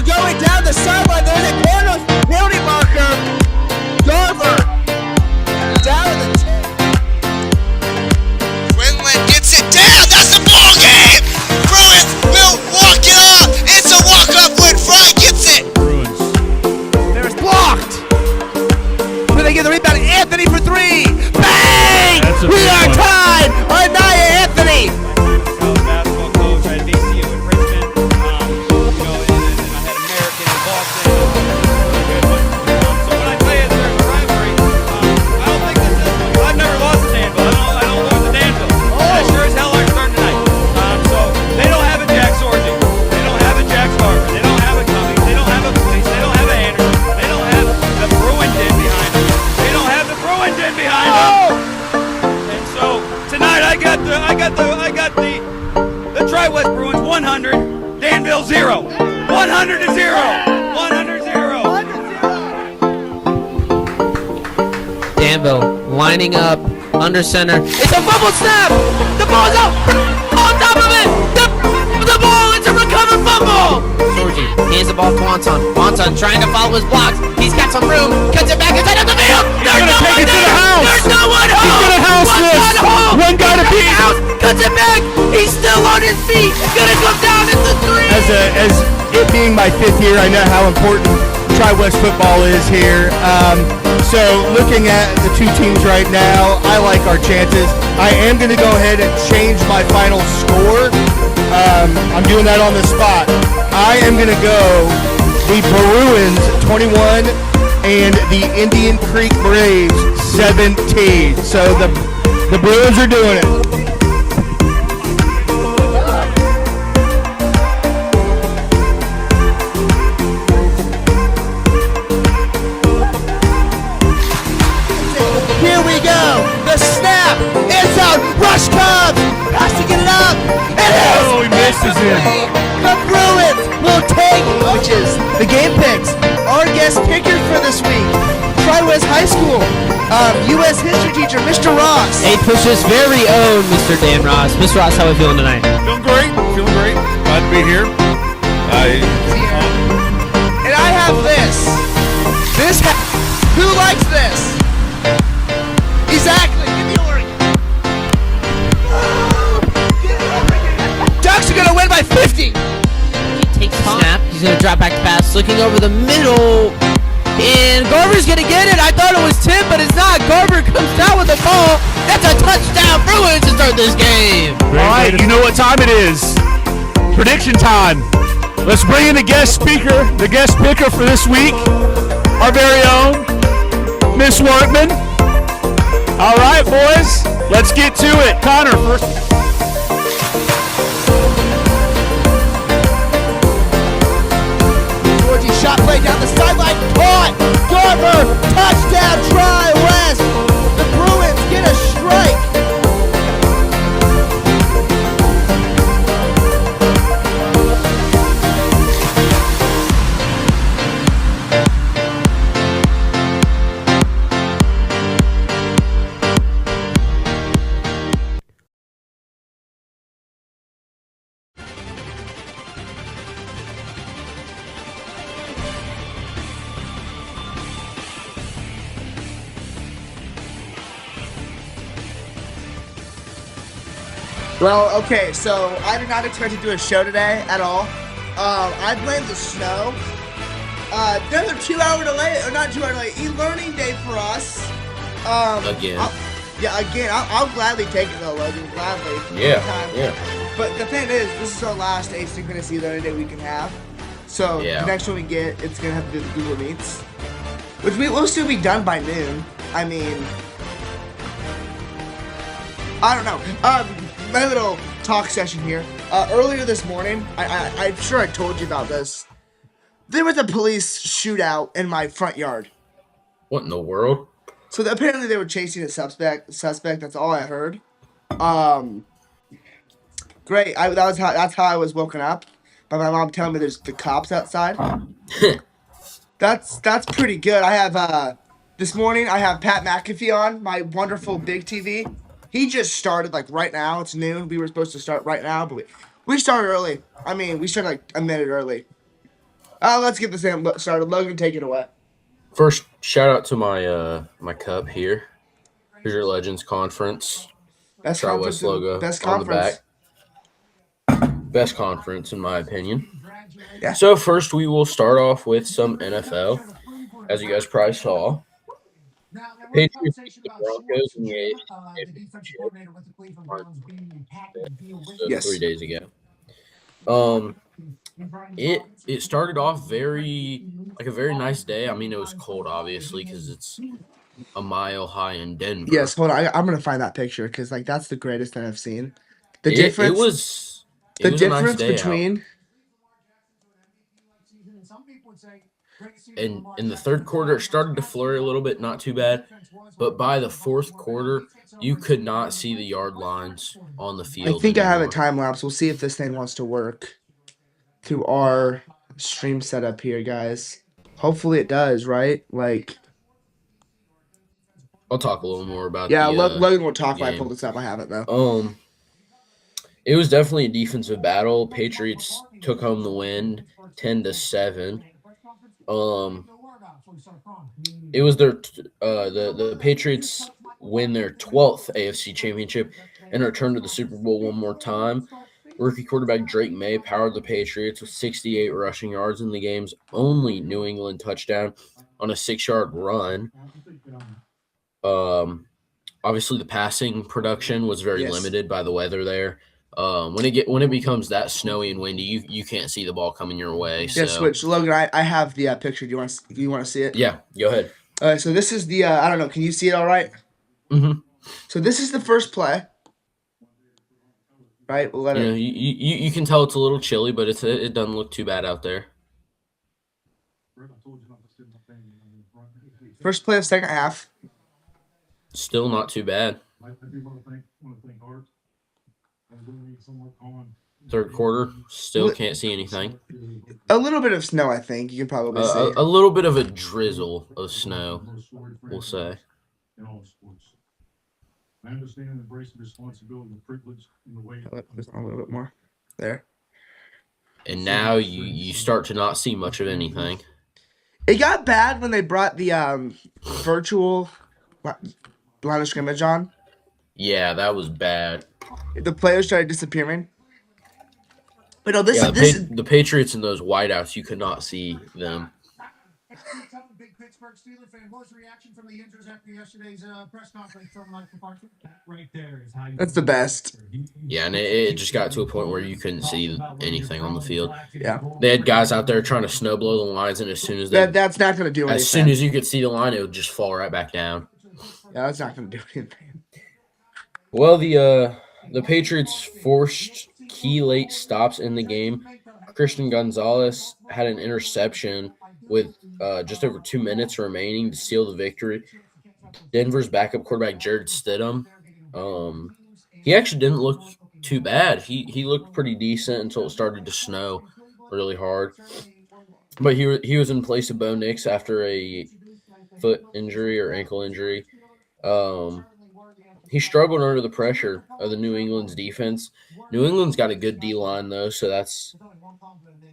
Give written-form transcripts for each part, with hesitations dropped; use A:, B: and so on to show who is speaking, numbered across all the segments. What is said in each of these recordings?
A: going down the sideline. There's a corner penalty marker. Garver down the
B: Quinlan gets it down. That's the ball game. Bruins will walk it off. It's a walk-off when Fry gets it.
C: Bruins.
A: There's blocked. Will they get the rebound? Anthony for three. Bang! We are tied. Anaya Anthony.
D: College basketball coach. I had VCU in Richmond. And I had American in Boston. So when I tell you there's a rivalry, I don't think this is. I've never lost to Danville. I don't lose to Danville. And I sure as hell aren't starting tonight. So they don't have a Jack Sorgi. They don't have a Jack Scarver. They don't have a Cummings. They don't have a Police. They don't have a Anderson. They don't have the Bruin Den behind them. They don't have the Bruin Den behind them. And so tonight I got the Tri-West Bruins 100, Danville 0. 100 to 0. 100 0.
E: Danville lining up under center. It's a fumble snap. The ball's out. On top of it. The ball. It's a recovered fumble. Sorgi hands the ball to Anton. Anton trying to follow his blocks. He's got some room. Cuts it back inside of the field. There's no one there. There's no one home.
C: He's gonna house this. One guy to beat.
E: Cuts it back. He's still on his feet. Gonna come down at the three.
C: As it being my 5th year, I know how important Tri-West football is here. So looking at the two teams right now, I like our chances. I am going to go ahead and change my final score. I'm doing that on the spot. I am going to go the Bruins 21 and the Indian Creek Braves 17. So the Bruins are doing it.
A: Here we go. The snap. It's out. Rush Cubs. Has to get it up. It is.
C: Oh, he misses it.
A: The Bruins will take, which is the game picks. Our guest pickers for this week. Tri-West High School. U.S. history teacher, Mr. Ross.
E: A Push's very own Mr. Dan Ross. Mr. Ross, how are we feeling tonight?
C: Feeling great. Feeling great. Glad to be here.
A: And I have this. Who likes this? Exactly. Give me Oregon. Ducks are going to win by 50.
E: He takes the snap. He's going to drop back to pass. Looking over the middle. And Garver's going to get it. I thought it was Tim, but it's not. Garver comes down with the ball. That's a touchdown. Bruins to start this game.
C: All right, you know what time it is. Prediction time. Let's bring in the guest speaker, the guest picker for this week. Our very own, Miss Workman. All right, boys, let's get to it. Connor, first.
A: Georgie shot play down the sideline. Caught. Garver. Touchdown. Tri-West. The Bruins get a strike. Well, okay, so I did not expect to do a show today at all. I blame the snow. Another 2-hour delay, or not 2-hour delay, e-learning day for us.
F: Again.
A: I'll gladly take it though, Logan, gladly.
F: Yeah,
A: Anytime.
F: yeah.
A: But the thing is, this is our last asynchronous e-learning day we can have. So
F: Yeah.
A: the next one we get, it's gonna have to do the Google Meets, which we'll still be done by noon. I mean, I don't know. My little talk session here. Earlier this morning, I'm sure I told you about this. There was a police shootout in my front yard.
F: What in the world?
A: So apparently they were chasing a suspect. That's all I heard. Great. That's how I was woken up by my mom telling me there's the cops outside. That's pretty good. I have this morning I have Pat McAfee on my wonderful big TV. He just started like right now. It's noon. We were supposed to start right now, but we started early. I mean, we started like a minute early. Let's get this thing started. Logan, take it away.
F: First, shout out to my cup here. Here's your Legends Conference.
A: Best
F: Tri
A: conference.
F: West logo
A: Best
F: on the
A: conference.
F: back. Best conference, in my opinion.
A: Yeah.
F: So first, we will start off with some NFL. As you guys probably saw, Patriots beat the Broncos in the AFC Championship on 3
A: Yes.
F: days ago. It started off a very nice day. I mean, it was cold, obviously, because it's a mile high in Denver.
A: Yes. Hold on. I'm gonna find that picture because like that's the greatest thing I've seen. The
F: It
A: difference.
F: was
A: The
F: a nice
A: difference
F: day
A: between.
F: out. And in the third quarter, it started to flurry a little bit, not too bad. But by the fourth quarter, you could not see the yard lines on the
A: I
F: field
A: think I have a
F: anymore.
A: time lapse. We'll see if this thing wants to work to our stream setup here, guys. Hopefully it does, right? Like,
F: I'll talk a little more about
A: yeah,
F: the
A: Logan will talk when I
F: game.
A: pull this up. I haven't though.
F: It was definitely a defensive battle. Patriots took home the win, 10-7. It was the Patriots win their 12th AFC Championship and return to the Super Bowl one more time. Rookie quarterback Drake May powered the Patriots with 68 rushing yards in the game's only New England touchdown on a 6-yard run. Obviously, the passing production was very limited by the weather there. When it becomes that snowy and windy, you can't see the ball coming your way.
A: Yeah, switch. Logan, I have the picture. Do you want to see it?
F: Yeah, go ahead.
A: All right, so this is the I don't know. Can you see it all right?
F: Mm-hmm.
A: So this is the first play. Right, we'll let it.
F: You can tell it's a little chilly, but it doesn't look too bad out there.
A: First play of second half.
F: Still not too bad. Third quarter, still can't see anything.
A: A little bit of snow, I think you can probably see.
F: A little bit of a drizzle of snow, we'll say.
A: I understand and embrace the responsibility and privilege in the way. A little bit more there.
F: And now you start to not see much of anything.
A: It got bad when they brought the virtual line of scrimmage on.
F: Yeah, that was bad.
A: The players started disappearing. But no,
F: the Patriots in those whiteouts, you could not see them.
A: Big Pittsburgh Steelers fan. What was the reaction from the Intros after yesterday's press conference from Mike McCarthy? Right there is how you. That's the best.
F: Yeah, and it just got to a point where you couldn't see anything on the field.
A: Yeah,
F: they had guys out there trying to snow blow the lines, and as soon as
A: that's not going to do anything.
F: As soon as you could see the line, it would just fall right back down.
A: Yeah, that's not going to do anything.
F: Well, the Patriots forced key late stops in the game. Christian Gonzalez had an interception with just over 2 minutes remaining to seal the victory. Denver's backup quarterback Jared Stidham, he actually didn't look too bad. He looked pretty decent until it started to snow really hard. But he was in place of Bo Nix after a foot injury or ankle injury. He struggled under the pressure of the New England's defense. New England's got a good D-line, though, so that's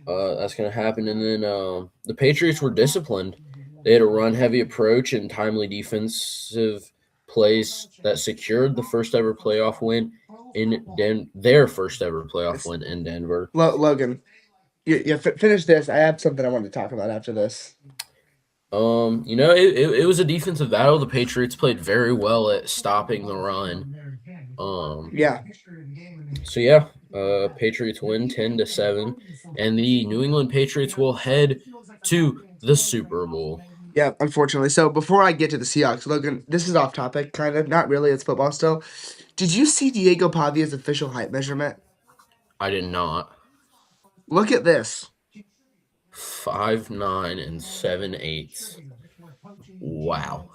F: going to happen. And then the Patriots were disciplined. They had a run-heavy approach and timely defensive plays that secured the first-ever playoff win in their first-ever playoff win in Denver.
A: Logan, you finish this. I have something I want to talk about after this.
F: It was a defensive battle. The Patriots played very well at stopping the run.
A: Yeah.
F: So yeah, Patriots win 10-7, and the New England Patriots will head to the Super Bowl.
A: Yeah, unfortunately. So before I get to the Seahawks, Logan, this is off topic, kind of. Not really. It's football still. Did you see Diego Pavia's official height measurement?
F: I did not.
A: Look at this.
F: 5'9" and 7/8. Wow.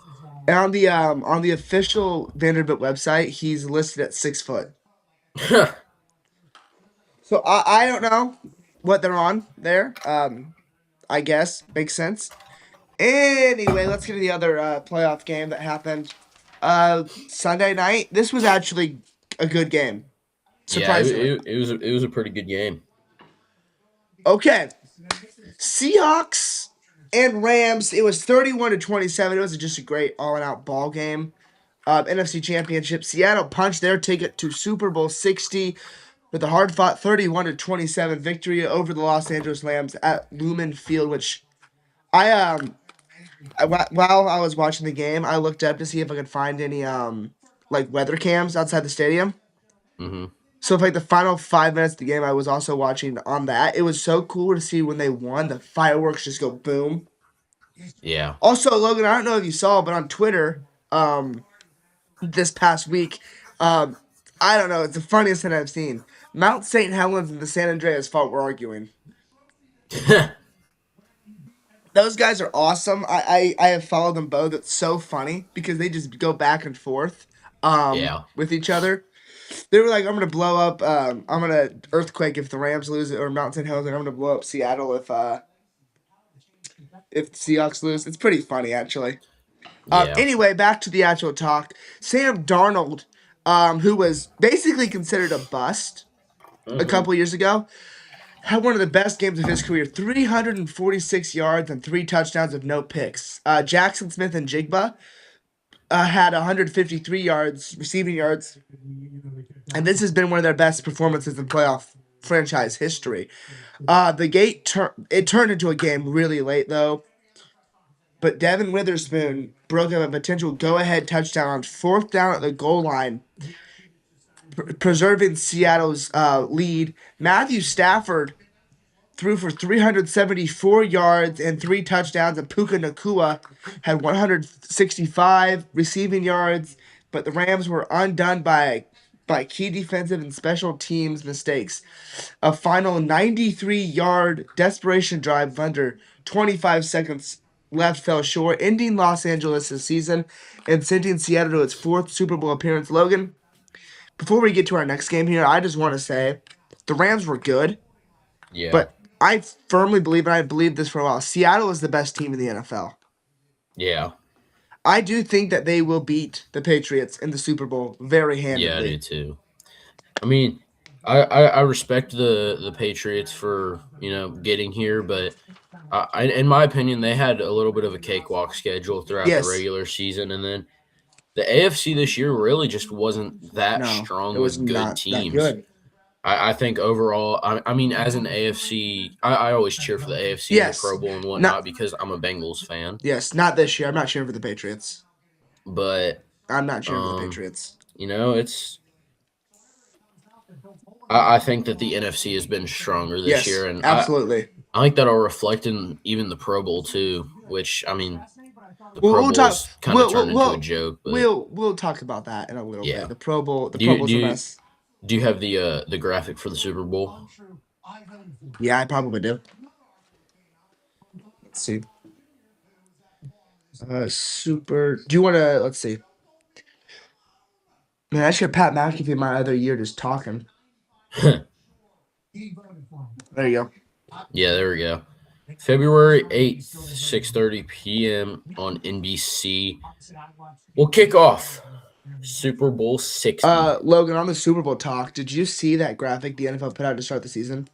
A: And on the official Vanderbilt website, he's listed at 6 foot. So I don't know what they're on there. I guess makes sense. Anyway, let's get to the other playoff game that happened Sunday night. This was actually a good game. Surprisingly.
F: Yeah, it was a pretty good game.
A: Okay. Seahawks and Rams. It was 31-27. It was just a great all-out ball game. NFC Championship. Seattle punched their ticket to Super Bowl 60 with a hard-fought 31-27 victory over the Los Angeles Rams at Lumen Field, which while I was watching the game, I looked up to see if I could find any like weather cams outside the stadium.
F: Mm-hmm.
A: So for like the final 5 minutes of the game, I was also watching on that. It was so cool to see when they won, the fireworks just go boom.
F: Yeah.
A: Also, Logan, I don't know if you saw, but on Twitter, this past week, I don't know, it's the funniest thing I've seen. Mount St. Helens and the San Andreas fault were arguing. Those guys are awesome. I have followed them both. It's so funny because they just go back and forth
F: Yeah.
A: with each other. They were like, I'm gonna blow up I'm gonna earthquake if the Rams lose, or Mount St. Helens, and I'm gonna blow up Seattle if the Seahawks lose. It's pretty funny actually.
F: Yeah.
A: Anyway, back to the actual talk. Sam Darnold, who was basically considered a bust a couple years ago, had one of the best games of his career. 346 yards and 3 touchdowns with no picks. Jackson Smith and Jigba had 153 yards, receiving yards. And this has been one of their best performances in playoff franchise history. It turned into a game really late, though. But Devin Witherspoon broke up a potential go-ahead touchdown on 4th down at the goal line, preserving Seattle's lead. Matthew Stafford threw for 374 yards and 3 touchdowns, and Puka Nakua had 165 receiving yards, but the Rams were undone by key defensive and special teams mistakes. A final 93-yard desperation drive with under 25 seconds left fell short, ending Los Angeles' season and sending Seattle to its 4th Super Bowl appearance. Logan, before we get to our next game here, I just want to say the Rams were good,
F: Yeah.
A: but I firmly believe, and I believe this for a while, Seattle is the best team in the NFL.
F: Yeah.
A: I do think that they will beat the Patriots in the Super Bowl very handedly.
F: Yeah, I do too. I mean, I respect the Patriots for, getting here, but in my opinion, they had a little bit of a cakewalk schedule throughout
A: Yes.
F: the regular season, and then the AFC this year really just wasn't that
A: No,
F: strong
A: it was
F: with good
A: not
F: teams.
A: that good.
F: I think overall, I mean, as an AFC, I always cheer for the AFC in the
A: Yes.
F: Pro Bowl and whatnot because I'm a Bengals fan.
A: Yes, not this year. I'm not cheering for the Patriots.
F: But
A: I'm not cheering for the Patriots.
F: it's. I think that the NFC has been stronger this
A: Yes,
F: year, and
A: absolutely.
F: I think that'll reflect in even the Pro Bowl too. Which I mean, the
A: We'll
F: Pro Bowl
A: talk-
F: is kind of turned into a joke. But
A: We'll talk about that in a little
F: Yeah.
A: bit. The Pro Bowl,
F: Do you-
A: Bowl's
F: do
A: a
F: you-
A: mess.
F: do you have the graphic for the Super Bowl?
A: Yeah, I probably do. Let's see. Super. Do you want to? Let's see. Man, I should have Pat McAfee my other year just talking. There you go.
F: Yeah, there we go. February 8th, 6:30 p.m. on NBC. We'll kick off Super Bowl 60.
A: Logan, on the Super Bowl talk, did you see that graphic the NFL put out to start the season?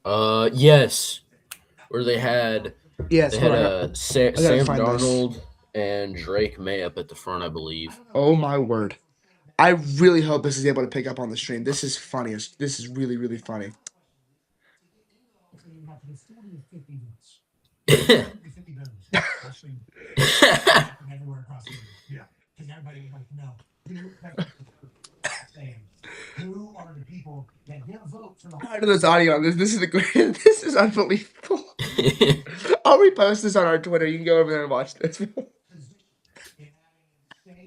F: Yes, where they had
A: Yes. hold on.
F: Sam
A: gotta find this.
F: Darnold and Drake May up at the front, I believe.
A: Oh my word! I really hope this is able to pick up on the stream. This is funny. This is really, really funny. I know there's audio on this. This is the greatest. This is unbelievable. I'll repost this on our Twitter. You can go over there and watch this.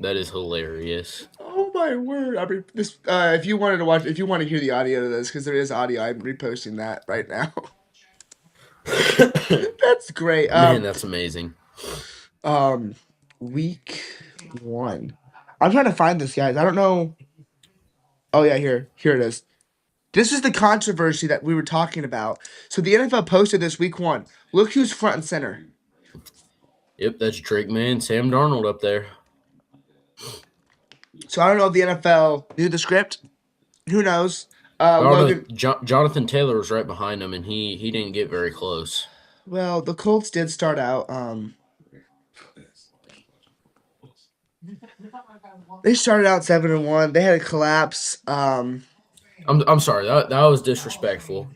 F: That is hilarious.
A: Oh my word! If you wanted to watch, if you want to hear the audio to this, because there is audio, I'm reposting that right now. That's great.
F: Man, that's amazing.
A: Week 1. I'm trying to find this, guys. I don't know. Oh yeah, here it is. This is the controversy that we were talking about. So the NFL posted this week 1. Look who's front and center.
F: Yep, that's Drake May and Sam Darnold up there.
A: So I don't know if the NFL knew the script. Who knows?
F: Jonathan,
A: Logan.
F: Jonathan Taylor was right behind him, and he didn't get very close.
A: Well, the Colts did start out. They started out 7-1. They had a collapse.
F: I'm sorry, that was disrespectful.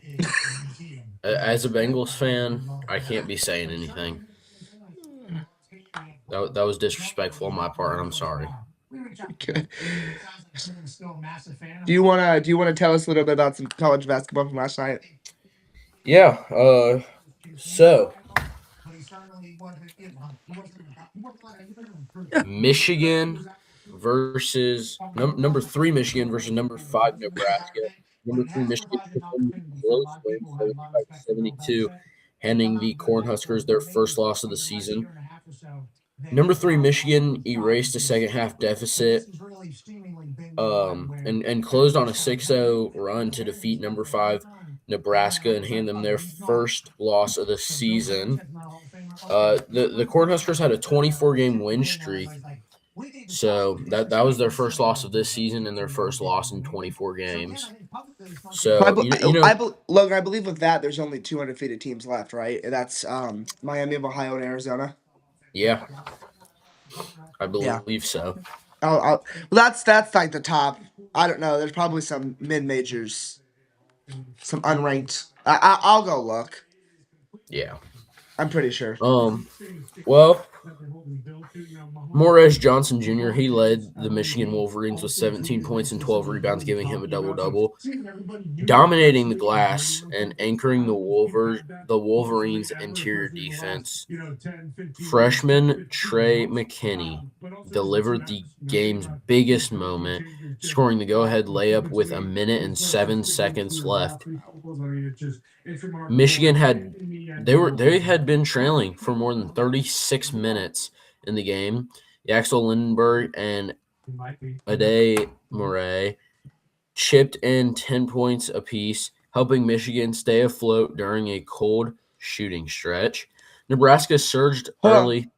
F: As a Bengals fan, I can't be saying anything. That was disrespectful on my part, and I'm sorry.
A: Do you wanna tell us a little bit about some college basketball from last night?
F: Yeah. So Michigan versus number 3 Michigan versus number 5 Nebraska. Number 3 Michigan took them close win, 75-72, handing the Cornhuskers their first loss of the season. Number 3 Michigan erased a second half deficit, and closed on a 6-0 run to defeat number 5 Nebraska and hand them their first loss of the season. The Cornhuskers had a 24-game win streak, so that was their first loss of this season and their first loss in 24 games. So
A: Logan, I believe with that, there's only 2 undefeated teams left, right? That's Miami of Ohio and Arizona.
F: yeah, I
A: Yeah.
F: believe so.
A: Well, that's like the top. I don't know. There's probably some mid majors, some unranked. I'll go look.
F: Yeah.
A: I'm pretty sure.
F: Well, Morez Johnson Jr. he led the Michigan Wolverines with 17 points and 12 rebounds, giving him a double-double, dominating the glass and anchoring the Wolverines' interior defense. Freshman Trey McKinney delivered the game's biggest moment, scoring the go-ahead layup with a minute and 7 seconds left. Michigan had been trailing for more than 36 minutes in the game. Axel Lindenberg and Ade Murray chipped in 10 points apiece, helping Michigan stay afloat during a cold shooting stretch. Nebraska surged early.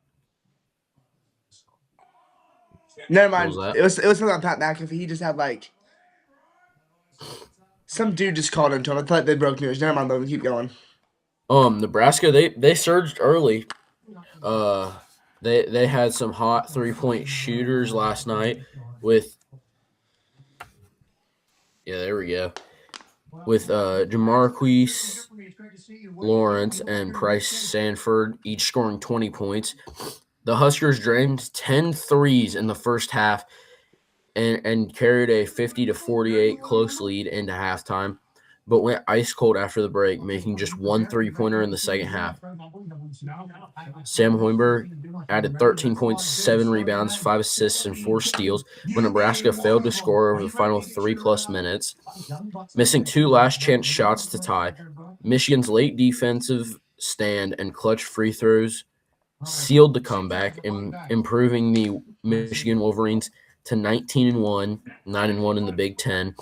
A: Never mind.
F: What was that?
A: It was something on Pat McAfee. He just had like some dude just called into him. I thought they broke news. Never mind, Logan. Keep going.
F: Nebraska they surged early. They had some hot 3-point shooters last night with there we go. With Jamarquise Lawrence and Price Sanford each scoring 20 points. The Huskers drained 10 threes in the first half and carried a 50-48 close lead into halftime, but went ice cold after the break, making just 1 3-pointer in the second half. Sam Hoiberg added 13 points, 7 rebounds, 5 assists, and 4 steals when Nebraska failed to score over the final 3+ minutes, missing 2 last-chance shots to tie. Michigan's late defensive stand and clutch free throws sealed the comeback, improving the Michigan Wolverines to 19-1, 9-1 in the Big Ten,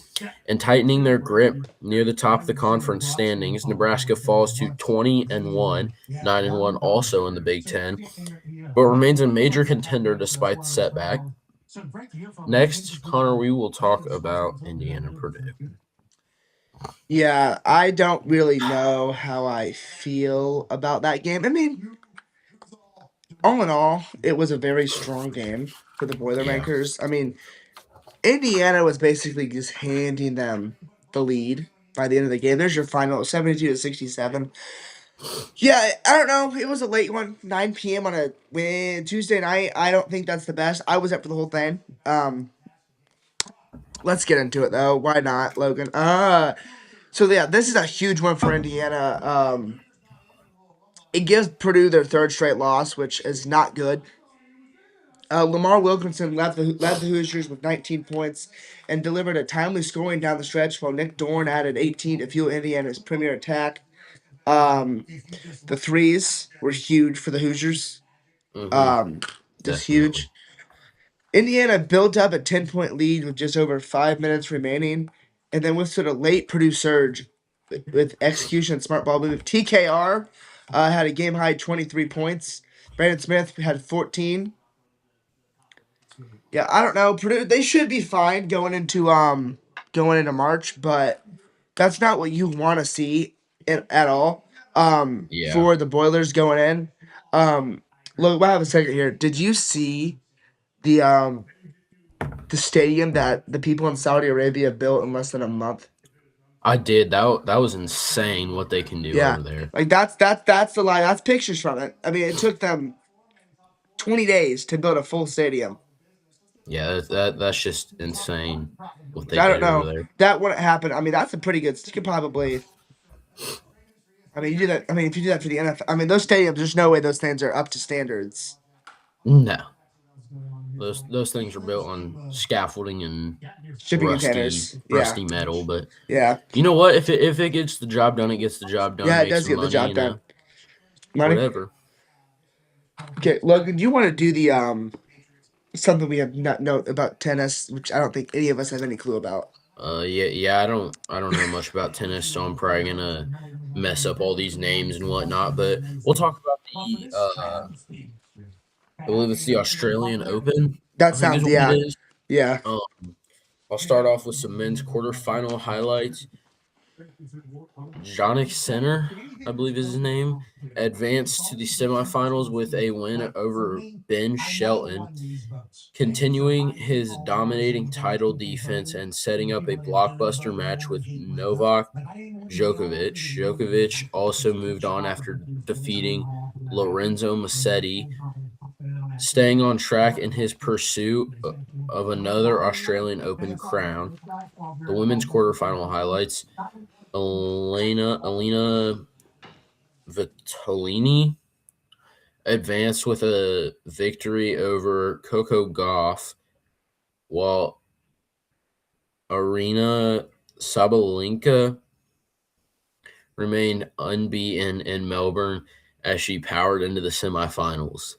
F: and tightening their grip near the top of the conference standings. Nebraska falls to 20-1, 9-1 also in the Big Ten, but remains a major contender despite the setback. Next, Connor, we will talk about Indiana Purdue.
A: Yeah, I don't really know how I feel about that game. I mean, all in all, it was a very strong game for the Boilermakers. I mean, Indiana was basically just handing them the lead by the end of the game. There's your final, 72-67. Yeah, I don't know. It was a late one, 9 p.m. on a Tuesday night. I don't think that's the best. I was up for the whole thing. Let's get into it though. Why not, Logan? So yeah, this is a huge one for Indiana. It gives Purdue their 3rd straight loss, which is not good. Lamar Wilkinson led the Hoosiers with 19 points and delivered a timely scoring down the stretch, while Nick Dorn added 18 to fuel Indiana's premier attack. The threes were huge for the Hoosiers. Just huge. Indiana built up a 10-point lead with just over 5 minutes remaining, and then withstood a late Purdue surge with execution and smart ball movement. TKR had a game-high 23 points. Brandon Smith had 14. Yeah, I don't know. Purdue, they should be fine going into going into March, but that's not what you want to see at all.
F: Yeah,
A: For the Boilers going in. Look, I have a second here. Did you see the um the stadium that the people in Saudi Arabia built in less than a month?
F: I did. That was insane what they can do
A: Yeah,
F: over there.
A: like that's the lie. That's pictures from it. I mean, it took them 20 days to build a full stadium.
F: Yeah, that's just insane what
A: Which
F: they
A: I don't
F: did over
A: know.
F: there.
A: That wouldn't happen. I mean, that's a pretty good. You could probably. I mean, you do that. I mean, if you do that for the NFL, I mean, those stadiums. There's no way those things are up to standards.
F: No, those things are built on scaffolding and
A: Shipping containers. Yeah,
F: rusty metal. But
A: yeah,
F: you know what? If it gets the job done, it gets the job done.
A: yeah. It
F: Makes
A: does
F: some
A: get the
F: money.
A: job done. Money.
F: Whatever.
A: Okay, Logan, do you want to do the something we have not know about tennis, which I don't think any of us have any clue about.
F: Yeah. I don't know much about tennis, so I'm probably gonna mess up all these names and whatnot. But we'll talk about the I believe it's the Australian Open.
A: That
F: I think is
A: sounds
F: what it
A: yeah,
F: is.
A: yeah.
F: Um, I'll start off with some men's quarterfinal highlights. Jannik Sinner, I believe is his name, advanced to the semifinals with a win over Ben Shelton, continuing his dominating title defense and setting up a blockbuster match with Novak Djokovic. Djokovic also moved on after defeating Lorenzo Musetti, staying on track in his pursuit of another Australian Open crown. The women's quarterfinal highlights: Alina Vitolini advanced with a victory over Coco Gauff, while Arena Sabalenka remained unbeaten in Melbourne as she powered into the semifinals.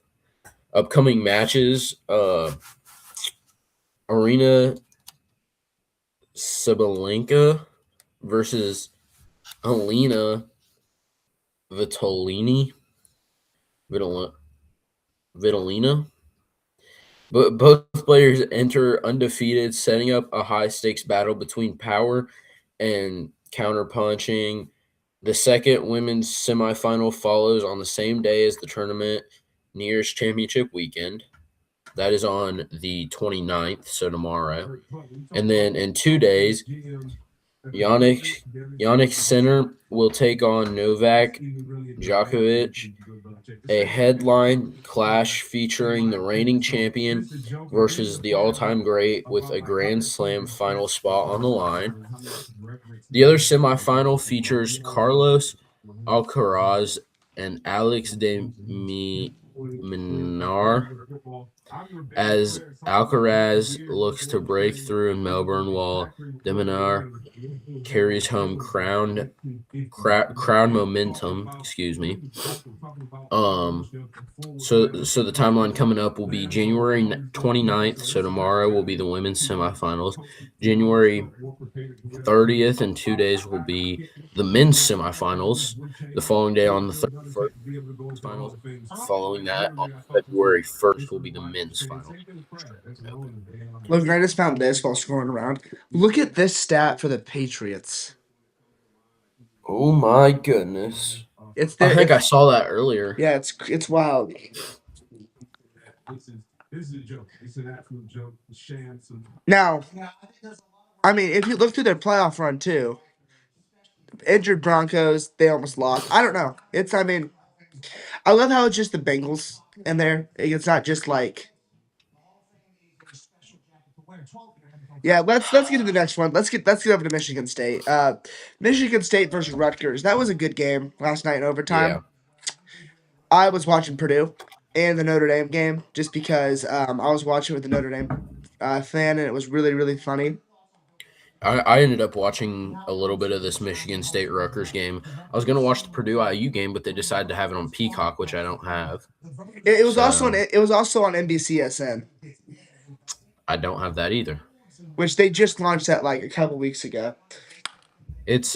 F: Upcoming matches: Arena Sabalenka versus Alina Vitolini. Vitolina. But both players enter undefeated, setting up a high stakes battle between power and counterpunching. The second women's semifinal follows on the same day as the tournament nears championship weekend. That is on the 29th, so tomorrow. And then in 2 days, Yannick Sinner will take on Novak Djokovic, a headline clash featuring the reigning champion versus the all-time great with a Grand Slam final spot on the line. The other semifinal features Carlos Alcaraz and Alex de Minaur, as Alcaraz looks to break through in Melbourne, while de Minaur carries home crowd momentum. Excuse me. So the timeline coming up will be January 29th. So tomorrow will be the women's semifinals. January 30th in 2 days will be the men's semifinals. The following day on the 31st, finals. Following that on February 1st will be the men's finals.
A: Logan, I just found this while scrolling around. Look at this stat for the Patriots.
F: Oh my goodness!
A: It's
F: I
A: there.
F: think I saw that earlier.
A: Yeah, it's wild. Now, I mean, if you look through their playoff run too, injured Broncos, they almost lost. I don't know. I mean, I love how it's just the Bengals in there. It's not just like. Yeah, let's get to the next one. Let's get over to Michigan State. Michigan State versus Rutgers. That was a good game last night in
F: Yeah,
A: overtime. I was watching Purdue and the Notre Dame game just because I was watching with the Notre Dame fan, and it was really really funny.
F: I ended up watching a little bit of this Michigan State Rutgers game. I was gonna watch the Purdue IU game, but they decided to have it on Peacock, which I don't have.
A: It was also
F: So
A: on NBCSN,
F: I don't have that either.
A: which they just launched that like a couple weeks ago.
F: It's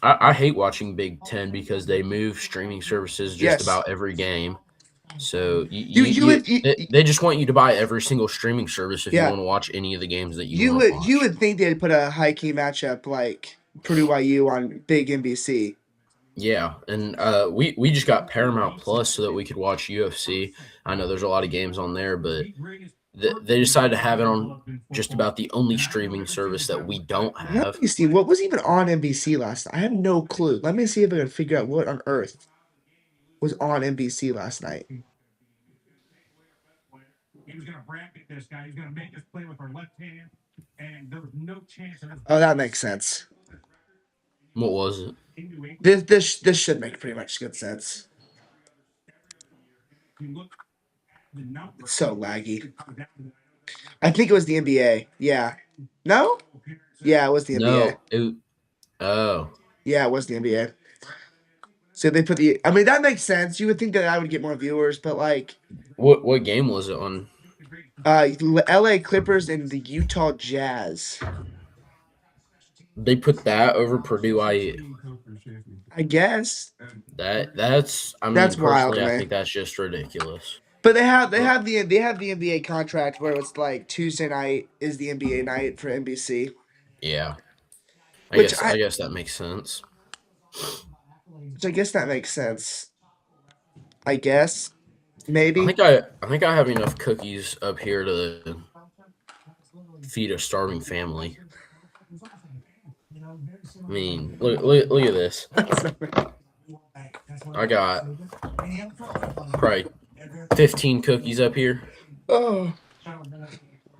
F: I hate watching Big Ten because they move streaming services just
A: Yes,
F: about every game. So
A: You would
F: they just want you to buy every single streaming service if you
A: yeah.
F: want to watch any of the games that you want to watch.
A: You would think they'd put a high key matchup like Purdue YU on big NBC.
F: Yeah, and we just got Paramount Plus so that we could watch UFC. I know there's a lot of games on there, but they decided to have it on just about the only streaming service that we don't have.
A: Let me see what was even on NBC last night. I have no clue. Let me see if I can figure out what on earth was on NBC last night. Oh, that makes sense.
F: What was it?
A: This should make pretty much good sense. It's so laggy. I think it was the NBA. Yeah. No? Yeah, it was the NBA.
F: No, oh,
A: Yeah, it was the NBA. So they put the. I mean, that makes sense. You would think that I would get more viewers, but like,
F: what game was it on?
A: L.A. Clippers and the Utah Jazz.
F: They put that over Purdue IU.
A: I guess
F: That's I mean
A: that's wild
F: personally
A: to
F: I
A: me.
F: think that's just ridiculous.
A: But they have the NBA contract where it's like Tuesday night is the NBA night for NBC,
F: Yeah,
A: which
F: I guess that makes sense.
A: I guess that makes sense. I guess maybe.
F: I think I have enough cookies up here to feed a starving family. I mean, look at this. I got probably 15 cookies up here.
A: Oh,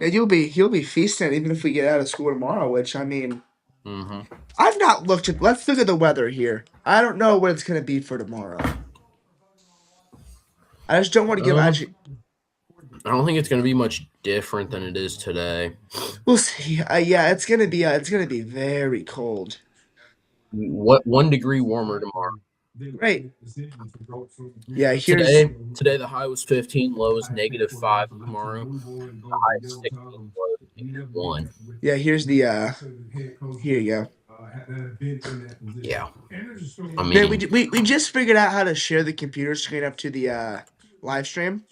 A: and you'll be feasting even if we get out of school tomorrow. Which I mean,
F: Hmm.
A: I've not looked at. Let's look at the weather here. I don't know what it's gonna be for tomorrow. I just don't want to give. Actually,
F: I don't think it's going to be much different than it is today.
A: we'll see. Yeah, it's gonna be very cold.
F: What 1 degree warmer tomorrow?
A: Right. Yeah. Here's.
F: Today the high was 15, low is -5 tomorrow. The high is 16, low is -1.
A: Yeah. Here's the. Here you go.
F: Yeah, I
A: Man,
F: mean,
A: we just figured out how to share the computer screen up to the live stream.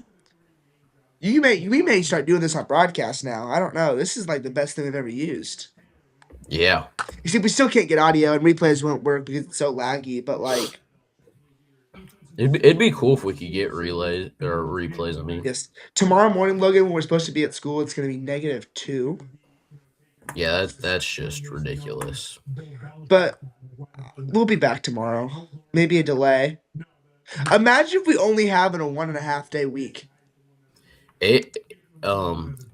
A: We may start doing this on broadcast now. I don't know. This is like the best thing we've ever used.
F: yeah.
A: You see, we still can't get audio and replays won't work because it's so laggy. But like,
F: It'd be cool if we could get relays or replays. I mean,
A: yes, tomorrow morning, Logan, when we're supposed to be at school, it's gonna be -2.
F: yeah, that's just ridiculous.
A: But we'll be back tomorrow. Maybe a delay. Imagine if we only have it a 1.5 day week.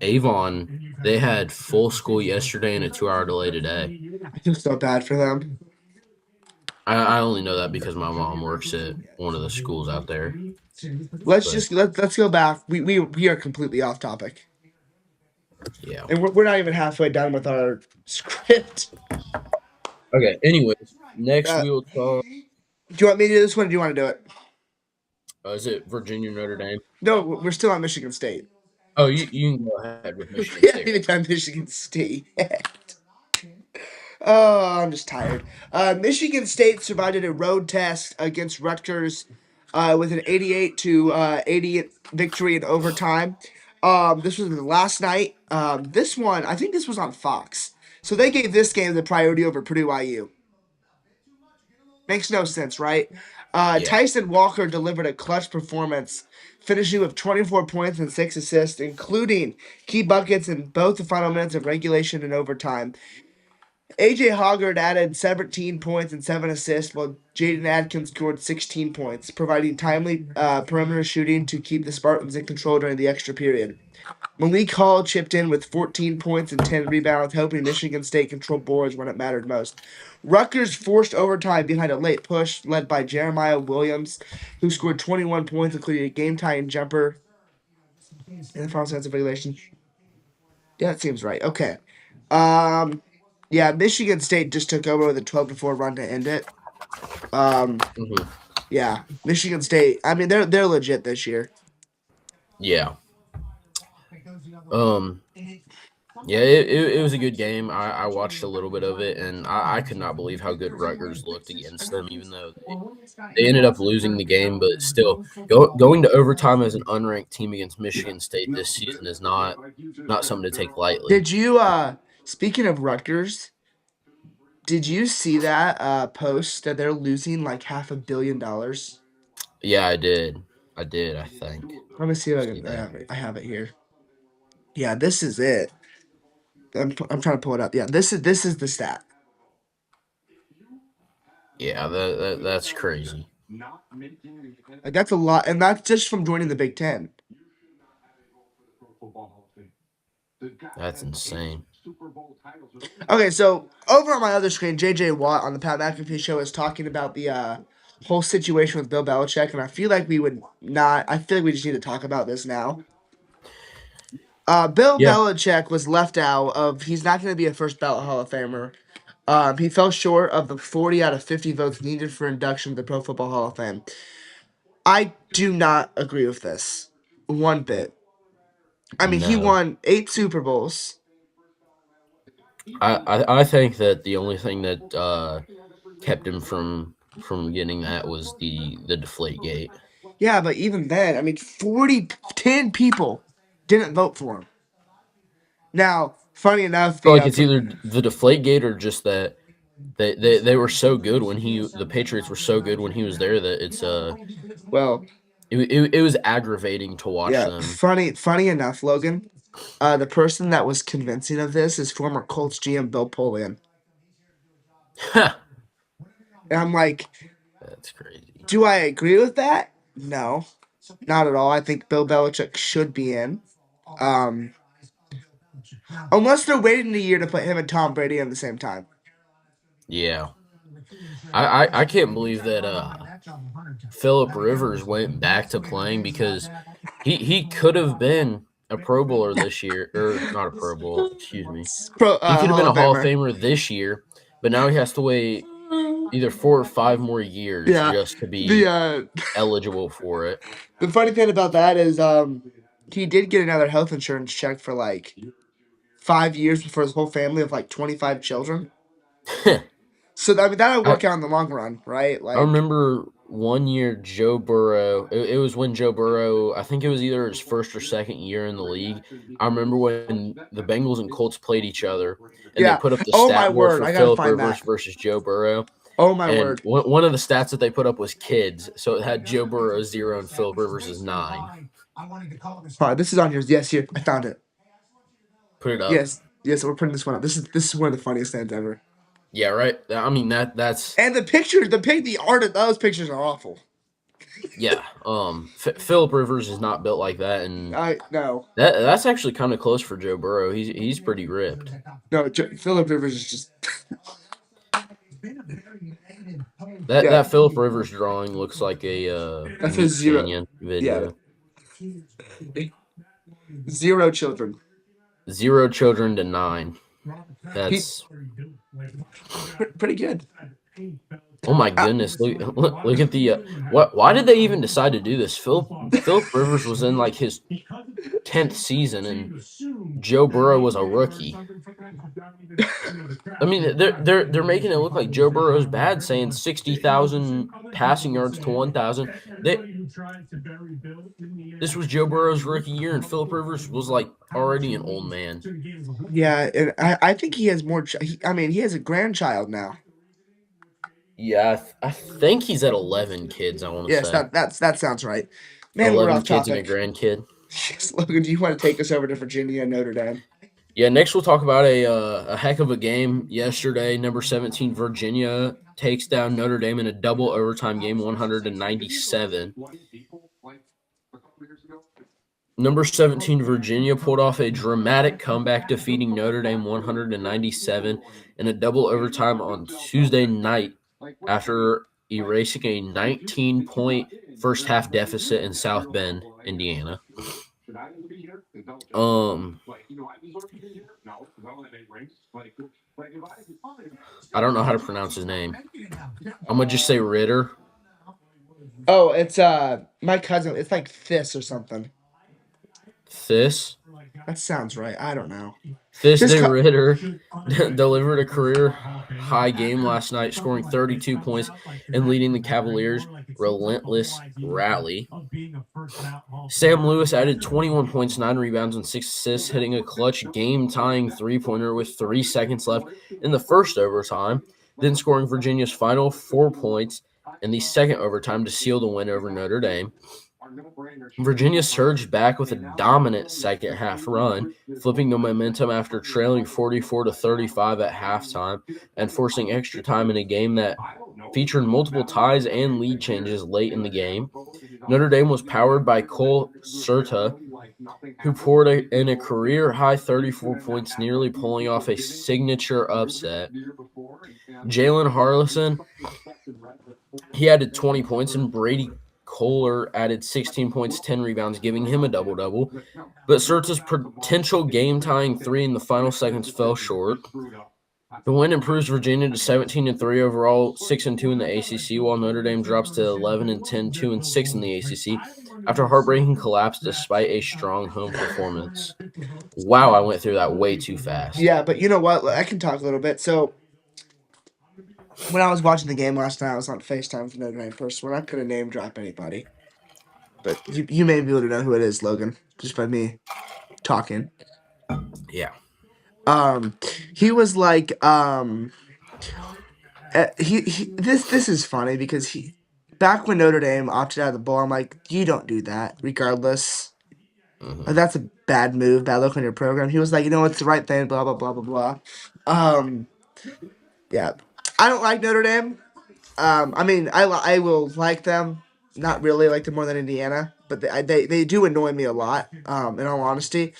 F: Avon, they had full school yesterday and a 2 hour delay today.
A: I feel so bad for them.
F: I only know that because my mom works at one of the schools out there.
A: Let's go back. We are completely off topic,
F: Yeah.
A: and we're not even halfway done with our script.
F: Okay. Anyways, next
A: Uh,
F: we will talk.
A: Do you want me to do this one, or do you want to do it?
F: Is it Virginia Notre Dame?
A: No, we're still on Michigan State.
F: Oh, you can go ahead with Michigan
A: We haven't
F: State.
A: even done Michigan State yet. Oh, I'm just tired. Michigan State survived a road test against Rutgers with an 88-80 victory in overtime. This was last night. This one, I think this was on Fox. So they gave this game the priority over Purdue IU. Makes no sense, right?
F: Yeah.
A: Tyson Walker delivered a clutch performance, finishing with 24 points and 6 assists, including key buckets in both the final minutes of regulation and overtime. AJ Hoggard added 17 points and 7 assists, while Jaden Adkins scored 16 points, providing timely perimeter shooting to keep the Spartans in control during the extra period. Malik Hall chipped in with 14 points and 10 rebounds, helping Michigan State control boards when it mattered most. Rutgers forced overtime behind a late push led by Jeremiah Williams, who scored 21 points, including a game-tying jumper in the final seconds of regulation. Yeah, that seems right. Okay. Yeah, Michigan State just took over with a 12-4 run to end it.
F: Mhm.
A: Yeah, Michigan State. I mean, they're legit this year.
F: Yeah. Yeah, it was a good game. I watched a little bit of it, and I could not believe how good Rutgers looked against them, even though they ended up losing the game. But still, going to overtime as an unranked team against Michigan State this season is not something to take lightly.
A: Did you speaking of Rutgers, did you see that post that they're losing like $500 million?
F: Yeah, I did. I did. I think.
A: Let me see if I
F: See
A: can.
F: that?
A: I have it here. Yeah, this is it. I'm trying to pull it up. Yeah, this is the stat.
F: Yeah, that's crazy.
A: Like that's a lot, and that's just from joining the Big Ten.
F: That's insane.
A: Okay, so over on my other screen, JJ Watt on the Pat McAfee show is talking about the whole situation with Bill Belichick, and I feel like we would not. I feel like we just need to talk about this now. Bill
F: Yeah.
A: Belichick was left out of. He's not going to be a first ballot Hall of Famer. He fell short of the 40 out of 50 votes needed for induction to the Pro Football Hall of Fame. I do not agree with this one bit. I mean, he
F: No.
A: won 8 Super Bowls.
F: I think that the only thing that kept him from getting that was the deflate gate.
A: Yeah, but even then, I mean, 10 people didn't vote for him. Now, funny enough,
F: feel like it's either the deflate gate or just that they were so good when the Patriots were so good when he was there that it's
A: well,
F: it was aggravating to watch
A: yeah,
F: them.
A: funny enough, Logan, the person that was convincing of this is former Colts GM Bill Polian. And I'm like,
F: That's crazy.
A: do I agree with that? No, not at all. I think Bill Belichick should be in. Unless they're waiting a year to put him and Tom Brady at the same time.
F: Yeah, I can't believe that Philip Rivers went back to playing because he could have been a Pro Bowler this year, or not a Pro Bowl, excuse me. He could have
A: Hall
F: been a
A: of
F: Hall of
A: Famer.
F: Famer this year, but now he has to wait either 4 or 5 more years
A: Yeah,
F: just to be
A: the
F: eligible for it.
A: the funny thing about that is he did get another health insurance check for like 5 years for his whole family of like 25 children. So I mean that'll
F: I,
A: work out in the long run, right?
F: I
A: Like
F: remember one year Joe Burrow. It was when Joe Burrow. I think it was either his first or second year in the league. I remember when the Bengals and Colts played each other, and they
A: yeah.
F: put up the
A: Oh my
F: stat board
A: word,
F: for
A: I gotta
F: Philip
A: find
F: Rivers
A: that.
F: versus Joe Burrow.
A: Oh my
F: And
A: word.
F: one of the stats that they put up was kids, so it had Joe Burrow 0 and Philip Rivers is 9.
A: Alright, this is on yours. Yes, here. I found it.
F: Put it up.
A: Yes, we're putting this one up. This is one of the funniest things ever.
F: Yeah, right. I mean that's
A: And the art of those pictures are awful.
F: yeah. Philip Rivers is not built like that, and
A: I no.
F: that's actually kind of close for Joe Burrow. He's pretty ripped.
A: No, Philip Rivers is just
F: That
A: yeah.
F: that Philip Rivers drawing looks like a
A: That's a
F: Meat
A: 0.
F: Canyon
A: Yeah.
F: video.
A: 0 children.
F: 0 children to 9.
A: He,
F: That's
A: pretty good.
F: oh my goodness! Look at the what? Why did they even decide to do this? Philip Rivers was in like his 10th season, and Joe Burrow was a rookie. I mean, they're making it look like Joe Burrow's bad, saying 60,000 passing yards to 1,000. This was Joe Burrow's rookie year, and Philip Rivers was like already an old man.
A: Yeah, and I think he has more. I mean, he has a grandchild now.
F: Yeah, I think he's at 11 kids. I want to
A: Yes,
F: say
A: that sounds right. Man, we're
F: 11
A: off
F: kids and a
A: topic.
F: grandkid.
A: Yes, Logan, do you want to take us over to Virginia and Notre Dame?
F: Yeah, next we'll talk about a heck of a game yesterday. Number 17 Virginia takes down Notre Dame in a double overtime game, 197. Number 17 Virginia pulled off a dramatic comeback, defeating Notre Dame 197 in a double overtime on Tuesday night after erasing a 19-point first half deficit in South Bend, Indiana. I don't know how to pronounce his name. I'm gonna just say Ritter.
A: Oh, it's my cousin. It's like Thiss or something.
F: This
A: That sounds right. I don't know.
F: This
A: Just
F: Day
A: co-
F: Ritter delivered a career high game last night, scoring 32 points and leading the Cavaliers' relentless rally. Sam Lewis added 21 points, 9 rebounds, and 6 assists, hitting a clutch game-tying three-pointer with 3 seconds left in the first overtime, then scoring Virginia's final 4 points in the second overtime to seal the win over Notre Dame. Virginia surged back with a dominant second half run, flipping the momentum after trailing 44 to 35 at halftime and forcing extra time in a game that featured multiple ties and lead changes late in the game. Notre Dame was powered by Cole Serta, who poured in a career-high 34 points, nearly pulling off a signature upset. Jalen Harlison, he added 20 points, and Brady Kohler added 16 points, 10 rebounds, giving him a double-double. But Serta's potential game-tying three in the final seconds fell short. The win improves Virginia to 17-3 overall, 6-2 in the ACC, while Notre Dame drops to 11-10, 2-6 in the ACC after a heartbreaking collapse despite a strong home performance. Wow, I went through that way too fast.
A: Yeah, but you know what? I can talk a little bit. So when I was watching the game last night, I was on FaceTime with Notre Dame person. We're not going to name drop anybody, but you may be able to know who it is, Logan, just by me talking.
F: Yeah.
A: He was like, this is funny because back when Notre Dame opted out of the bowl, I'm like, you don't do that, regardless.
F: Mm-hmm.
A: That's a bad move, bad look on your program. He was like, it's the right thing, blah blah blah blah blah. Yeah, I don't like Notre Dame. I mean, I will like them. Not really like them more than Indiana, but they do annoy me a lot. In all honesty,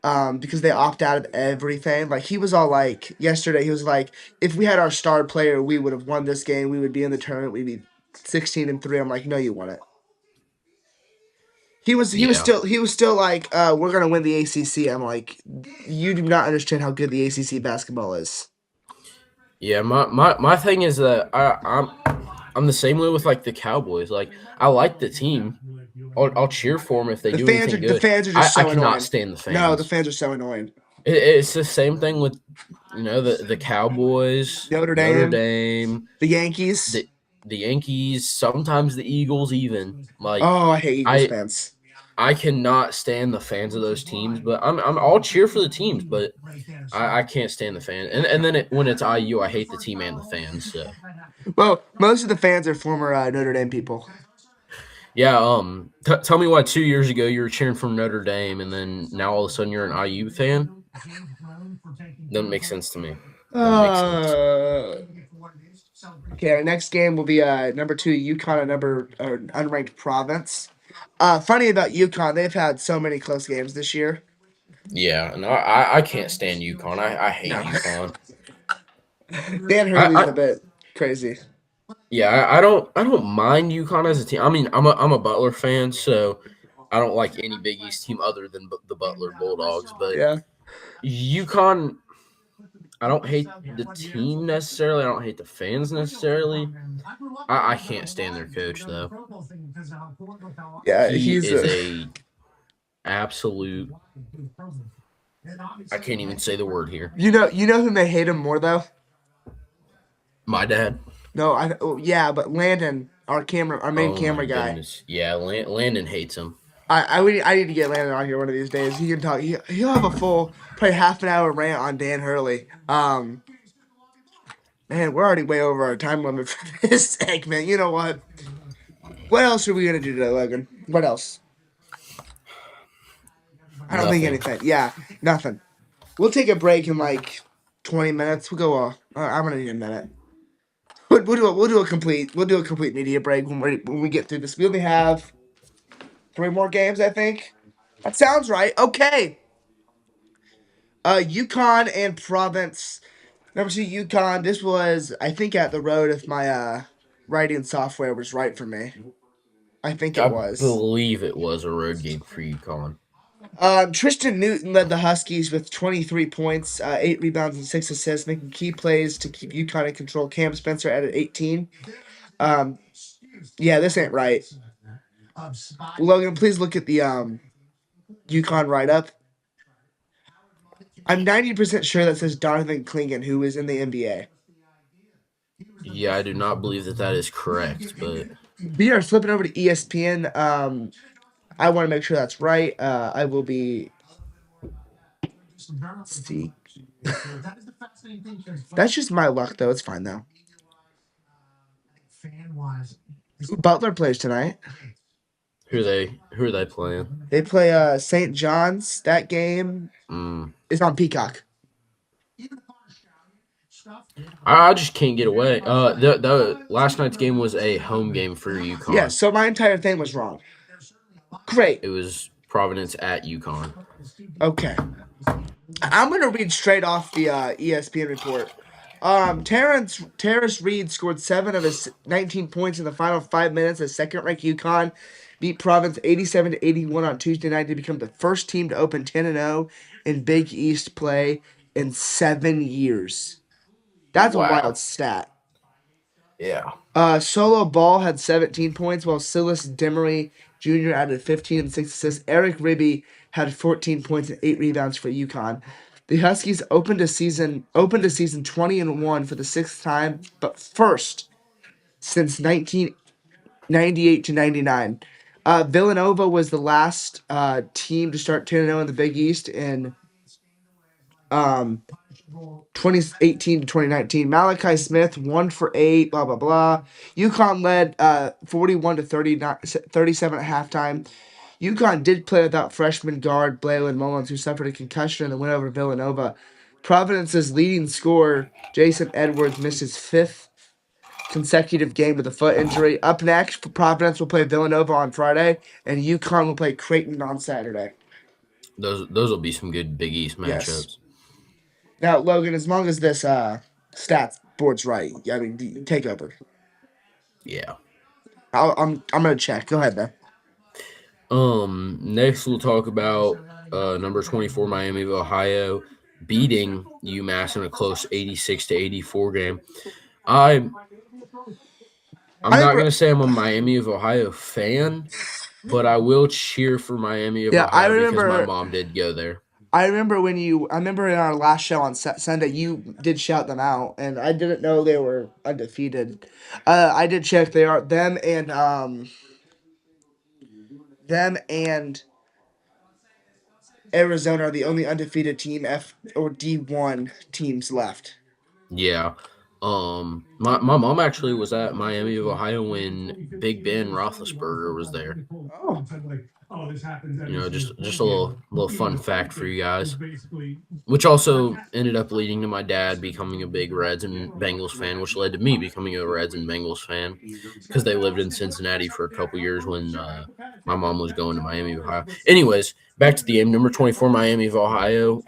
A: because they opt out of everything. Like he was all like yesterday, he was like, if we had our star player, we would have won this game. We would be in the tournament. We'd be 16-3. I'm like, no, you won it. He was
F: Yeah.
A: still like, we're gonna win the ACC. I'm like, you do not understand how good the ACC basketball is.
F: Yeah, my thing is that I'm the same way with like the Cowboys. Like I like the team. I'll cheer for them if they do anything
A: The
F: good.
A: fans are
F: I,
A: just
F: I
A: so
F: cannot
A: annoying.
F: stand the
A: No, the
F: fans.
A: fans are so annoying.
F: It's the same thing with the Cowboys,
A: Notre
F: Notre
A: Dame,
F: Dame,
A: the Yankees.
F: the Yankees, sometimes the Eagles even. Like
A: Oh, I hate Eagles
F: I
A: fans.
F: I cannot stand the fans of those teams, but I'll cheer for the teams, but I can't stand the fans. And then when it's IU, I hate the team and the fans. So
A: Well, most of the fans are former Notre Dame people.
F: yeah, tell me why 2 years ago you were cheering for Notre Dame, and then now all of a sudden you're an IU fan. Doesn't make sense to me. Doesn't make sense.
A: Okay, our next game will be number 2 UConn and unranked Province. Funny about UConn, they've had so many close games this year.
F: Yeah, no, I can't stand UConn. I hate
A: No.
F: UConn.
A: Dan Hurley's a bit crazy.
F: Yeah, I don't mind UConn as a team. I mean, I'm a Butler fan, so I don't like any Big East team other than the Butler Bulldogs. But
A: Yeah.
F: UConn, I don't hate the team necessarily. I don't hate the fans necessarily. I can't stand their coach though.
A: Yeah,
F: He
A: he's
F: is a absolute. I can't even say the word here.
A: You know who may hate him more though?
F: My dad.
A: No, yeah, but Landon, our main
F: Oh
A: camera
F: my
A: guy.
F: goodness. Yeah, Landon hates him.
A: I need to get Landon on here one of these days. He can talk. He'll have a full, probably half an hour rant on Dan Hurley. Man, we're already way over our time limit for this segment. You know what? What else are we gonna do today, Logan? What else? I don't think
F: Nothing.
A: anything. Yeah, nothing. We'll take a break in like 20 minutes. We'll go. I'm gonna need a minute. We'll do a complete media break when we get through this. We only have 3 more games, I think. That sounds right. Okay. UConn and Province. Number 2, UConn. This was, I think, at the road if my writing software was right for me. I think it
F: I
A: was.
F: believe it was a road game for UConn.
A: Tristan Newton led the Huskies with 23 points, 8 rebounds, and 6 assists, making key plays to keep UConn in control. Cam Spencer added 18. Yeah, this ain't right. Logan, please look at the UConn write up. I'm 90% sure that says Donovan Clingan, who is in the NBA.
F: Yeah, I do not believe that that is correct, but
A: We are flipping over to ESPN. I want to make sure that's right. I will be. See, that's just my luck, though. It's fine though. Butler plays tonight.
F: who are they playing?
A: They play St. John's. That game is on Peacock.
F: I just can't get away. The last night's game was a home game for UConn.
A: Yeah, so my entire thing was wrong. Great.
F: It was Providence at UConn.
A: Okay. I'm gonna read straight off the ESPN report. Terrence Reed scored 7 of his 19 points in the final 5 minutes as second-ranked UConn beat Providence 87-81 on Tuesday night to become the first team to open 10-0 in Big East play in 7 years. That's
F: Wow.
A: a wild stat.
F: Yeah.
A: Solo Ball had 17 points, while Silas Demery Jr. added 15 and 6 assists. Eric Ribby had 14 points and 8 rebounds for UConn. The Huskies opened a season 20-1 for the 6th time, but first since 1998 to 99. Villanova was the last team to start 10-0 in the Big East in 2018 to 2019. Malachi Smith 1 for 8. Blah blah blah. UConn led 41 to 37 at halftime. UConn did play without freshman guard Braylon Mullins, who suffered a concussion in the win over Villanova. Providence's leading scorer, Jason Edwards, missed his 5th consecutive game with a foot injury. Up next, Providence will play Villanova on Friday, and UConn will play Creighton on Saturday.
F: Those will be some good Big East matchups.
A: Yes. Now, Logan, as long as this stats board's right, I mean, take over.
F: Yeah.
A: I'm gonna check. Go ahead, man.
F: Next we'll talk about number 24 Miami of Ohio beating UMass in a close 86-84 game. I'm not gonna say I'm a Miami of Ohio fan, but I will cheer for Miami of Ohio because my mom did go there.
A: I remember in our last show on Sunday, you did shout them out, and I didn't know they were undefeated. I did check; they are them and Arizona are the only undefeated team F or D1 teams left.
F: Yeah. My mom actually was at Miami of Ohio when Big Ben Roethlisberger was there.
A: Oh.
F: You know, just a little fun fact for you guys, which also ended up leading to my dad becoming a big Reds and Bengals fan, which led to me becoming a Reds and Bengals fan because they lived in Cincinnati for a couple years when my mom was going to Miami of Ohio. Anyways, back to the game. Number 24 Miami of Ohio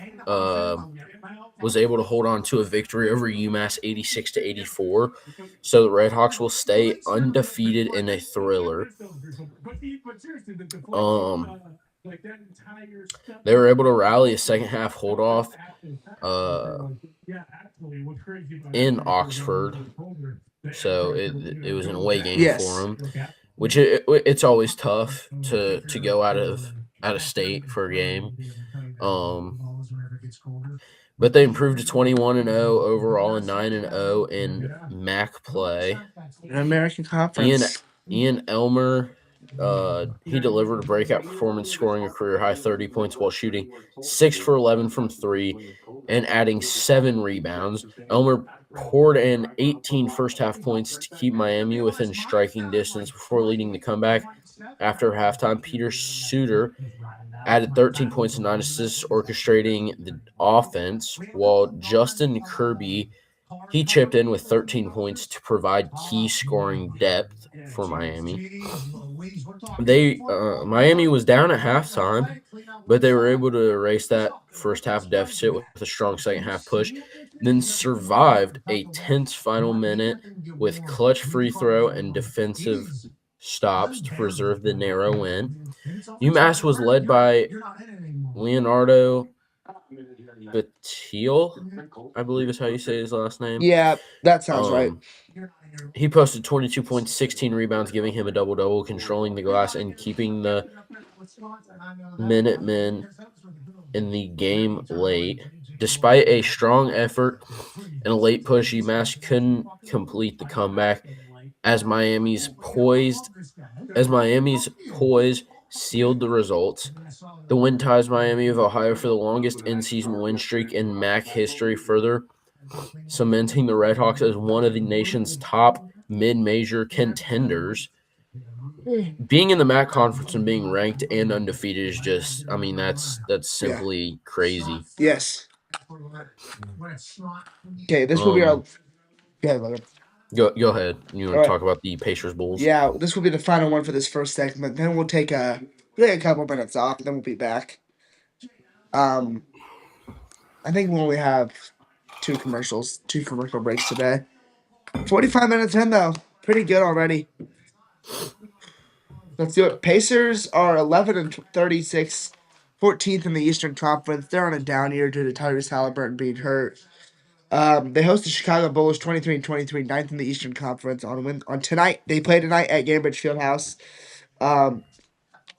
F: was able to hold on to a victory over UMass 86-84. So the Redhawks will stay undefeated in a thriller. They were able to rally a second half hold off in Oxford. So it was an away game for them, which it's always tough to go out of state for a game. But they improved to 21-0 overall and 9-0 in MAC play.
A: An American Conference.
F: Ian Elmer, he delivered a breakout performance, scoring a career-high 30 points while shooting 6 for 11 from 3 and adding 7 rebounds. Elmer poured in 18 first-half points to keep Miami within striking distance before leading the comeback. After halftime, Peter Suter added 13 points and 9 assists, orchestrating the offense, while Justin Kirby, he chipped in with 13 points to provide key scoring depth for Miami. Miami was down at halftime, but they were able to erase that first half deficit with a strong second half push, then survived a tense final minute with clutch free throw and defensive stops to preserve the narrow win. UMass was led by Leonardo Batil, I believe is how you say his last name.
A: Yeah, that sounds right.
F: He posted 22 points, 16 rebounds, giving him a double-double, controlling the glass and keeping the Minutemen in the game late. Despite a strong effort and a late push, UMass couldn't complete the comeback as Miami's poise sealed the results. The win ties Miami of Ohio for the longest in-season win streak in MAC history, further cementing the Redhawks as one of the nation's top mid-major contenders. Being in the MAC conference and being ranked and undefeated is just, I mean, that's simply crazy.
A: Yes. Okay, this will be our. Yeah, Logan.
F: Go ahead. You want to talk about the Pacers Bulls?
A: Yeah, this will be the final one for this first segment. Then we'll take a couple minutes off, and then we'll be back. I think we'll only have two commercial breaks today. 45 minutes in though, pretty good already. Let's do it. Pacers are 11-36, 14th in the Eastern Conference. They're on a down year due to Tyrese Halliburton being hurt. They host the Chicago Bulls 23-23, 9th in the Eastern Conference on tonight. They play tonight at Gainbridge Fieldhouse.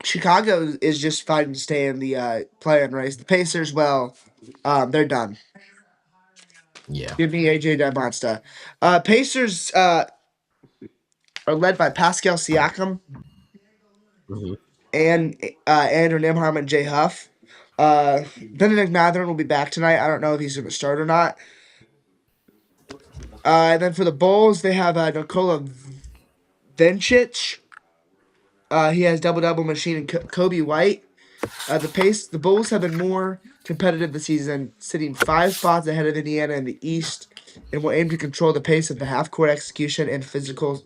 A: Chicago is just fighting to stay in the play-in race. The Pacers, well, they're done.
F: Yeah.
A: Give me AJ Monsta. Pacers are led by Pascal Siakam and Andrew Nembhard and Jay Huff. Benedict Mathurin will be back tonight. I don't know if he's going to start or not. And then for the Bulls, they have Nikola Vencic. He has double-double machine and Kobe White. The Bulls have been more competitive this season, sitting 5 spots ahead of Indiana in the East, and will aim to control the pace of the half-court execution and physical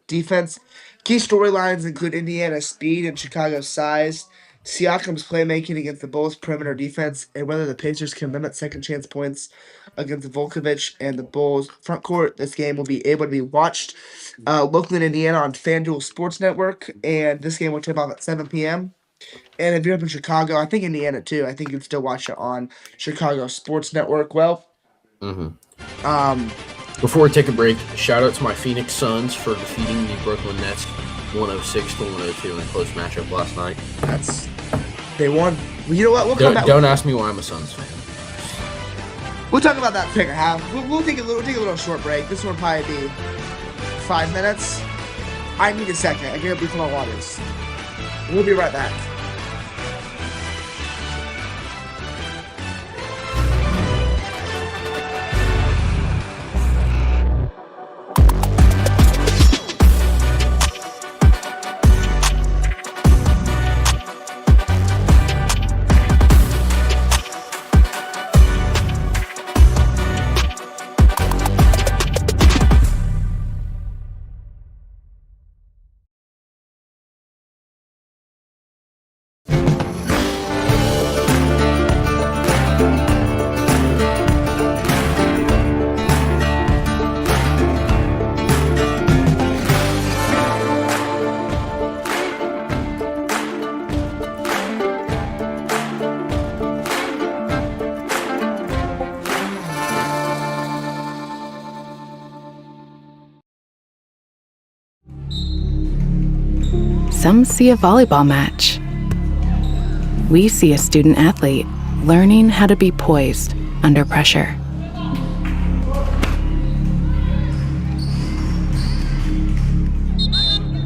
A: defense. Key storylines include Indiana's speed and Chicago's size, Siakam's playmaking against the Bulls' perimeter defense, and whether the Pacers can limit second-chance points against Volkovich and the Bulls' front court. This game will be able to be watched locally in Indiana on FanDuel Sports Network, and this game will tip off at 7 p.m. And if you're up in Chicago, I think Indiana too, I think you can still watch it on Chicago Sports Network. Well,
F: before we take a break, shout out to my Phoenix Suns for defeating the Brooklyn Nets 106-102 in a close matchup last night.
A: They won. Well, you know what? We'll come back.
F: Don't ask me why I'm a Suns fan.
A: We'll talk about that second half. We'll take a little short break. This one will probably be 5 minutes. I need a second. I gotta refill my waters. We'll be right back.
G: Some see a volleyball match. We see a student athlete learning how to be poised under pressure.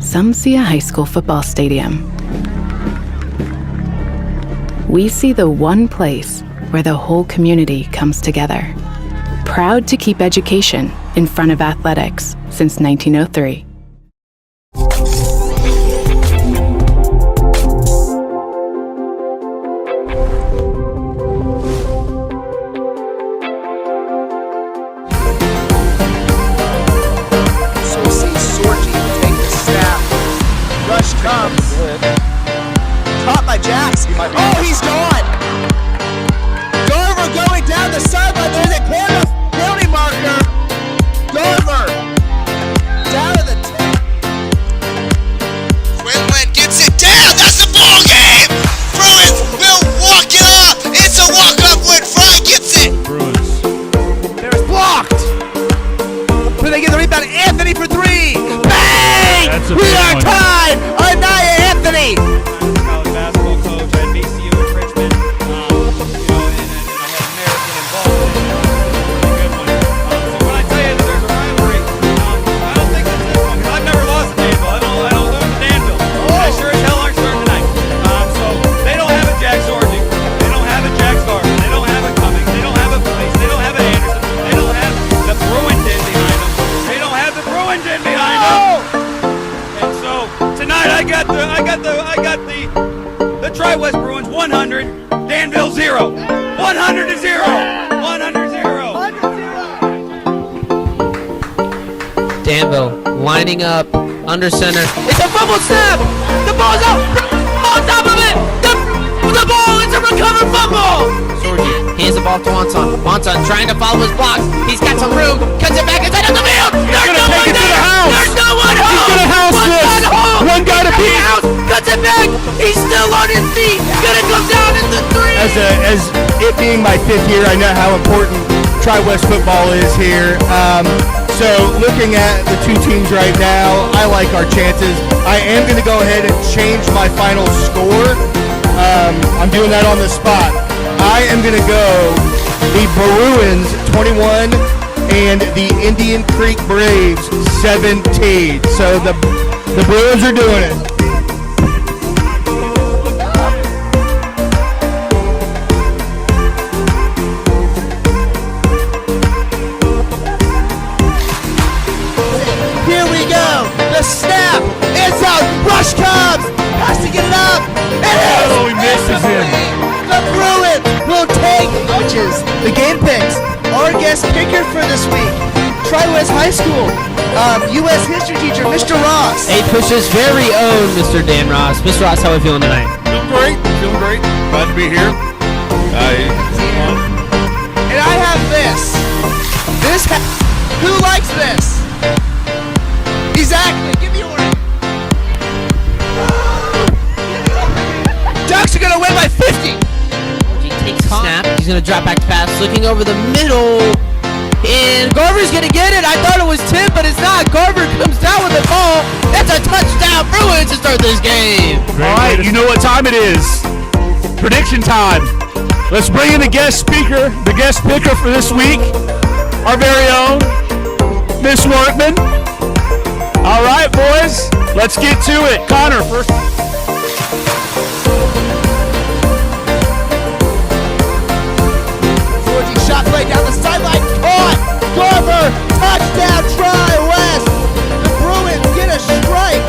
G: Some see a high school football stadium. We see the one place where the whole community comes together. Proud to keep education in front of athletics since 1903.
B: Caught by Jax. Oh, he's gone. Garver going down the sideline. There's a penalty marker. Garver down to the 10. Quinlan gets it down. That's the ball game. Bruins will walk it off. It's a walk-up when Fry gets it.
D: Bruins.
B: There's blocked. But they get the rebound. Anthony for 3. Bang!
D: That's a
B: We
D: big
B: are
D: one.
B: tied. Anaya Anthony.
D: the Tri-West Bruins 100, Danville 0. 100 to 0. 100 0.
E: Danville lining up under center. It's a fumble snap. The ball's out. On top of it. The ball. It's a recovered fumble. Sorgi hands the ball to Anton. Anton trying to follow his blocks. He's got some room. Cuts it back inside of the field. There's no one there. There's no one home.
C: He's gonna house
E: One
C: this.
E: man home.
C: One guy to beat.
E: Cuts it back. He's still on his feet. Gonna come down in the 3.
C: As it being my 5th year, I know how important Tri-West football is here. So looking at the two teams right now, I like our chances. I am going to go ahead and change my final score. I'm doing that on the spot. I am going to go the Bruins 21 and the Indian Creek Braves 17. So the Bruins are doing it.
B: Snap! It's out! Rush comes! Has to get it up! It is!
C: Oh, he misses him.
B: The Bruins will take coaches. The game picks. Our guest picker for this week, Tri-West High School, U.S. history teacher, Mr. Ross.
E: A Push's very own Mr. Dan Ross. Mr. Ross, how are we feeling tonight?
C: Feeling great. Glad to be here.
B: And I have this. Who likes this? Exactly. Give me your order. Ducks are going to win by 50.
E: He takes a snap. He's going to drop back pass, looking over the middle. And Garver's going to get it. I thought it was Tim, but it's not. Garver comes down with the ball. That's a touchdown. Bruins to start this game.
C: All right, you know what time it is. Prediction time. Let's bring in the guest speaker, the guest picker for this week, our very own Miss Workman. All right, boys, let's get to it. Connor, first.
B: Georgie shot play down the sideline. Caught. Garver. Touchdown. Tri-West. The Bruins get a strike.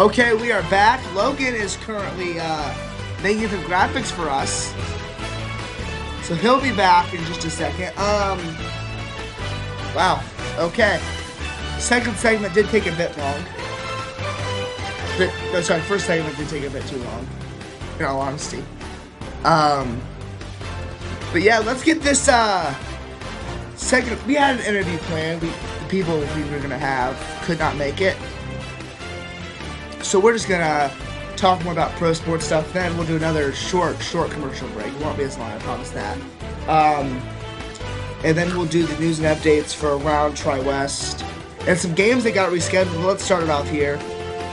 A: Okay, we are back. Logan is currently making some graphics for us, so he'll be back in just a second. Wow. Okay. Second segment did take a bit long. First segment did take a bit too long, in all honesty. But yeah, let's get this second. We had an interview planned. The people we were gonna have could not make it, so we're just gonna talk more about pro sports stuff. Then we'll do another short commercial break. It won't be as long, I promise that. And then we'll do the news and updates for around Tri-West and some games that got rescheduled. Let's start it off here.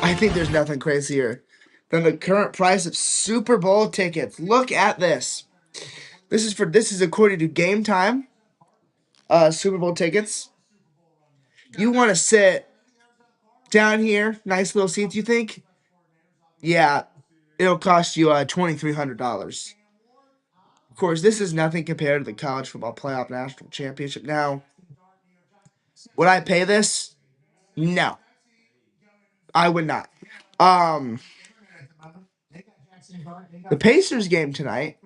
A: I think there's nothing crazier than the current price of Super Bowl tickets. Look at this. This is according to Game Time. Super Bowl tickets. You want to sit down here, nice little seats. You think? Yeah, it'll cost you $2,300. Of course, this is nothing compared to the college football playoff national championship. Now, would I pay this? No, I would not. The Pacers game tonight,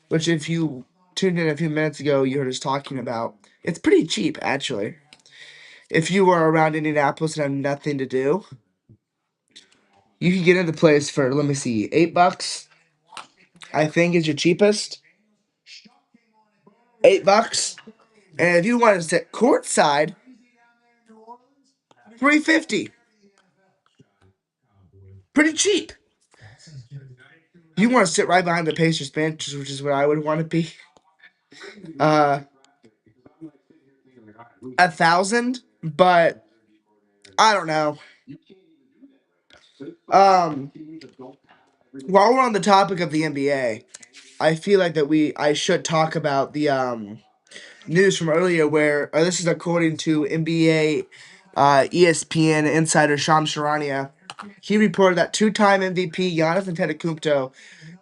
A: which if you tuned in a few minutes ago, you heard us talking about. It's pretty cheap, actually. If you were around Indianapolis and have nothing to do, you can get into the place for, let me see, $8. I think is your cheapest. $8. And if you want to sit courtside, $3.50. Pretty cheap. You want to sit right behind the Pacers bench, which is where I would want to be. $1,000, but I don't know. While we're on the topic of the NBA, I feel like I should talk about the news from earlier where this is according to NBA ESPN insider Shams Charania. He reported that two-time MVP Giannis Antetokounmpo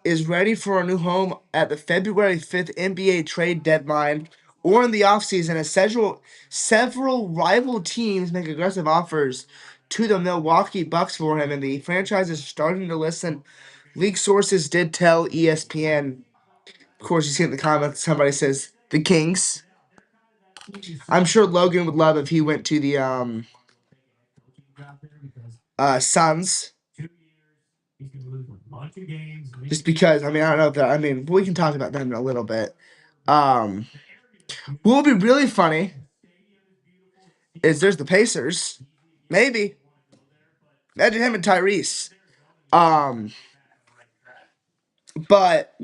A: is ready for a new home at the February 5th NBA trade deadline or in the offseason as several rival teams make aggressive offers to the Milwaukee Bucks for him, and the franchise is starting to listen. League sources did tell ESPN. Of course, you see in the comments, somebody says the Kings. I'm sure Logan would love if he went to the Suns. Just because, I don't know if that, we can talk about them in a little bit. What would be really funny is there's the Pacers. Maybe. Imagine him and Tyrese. But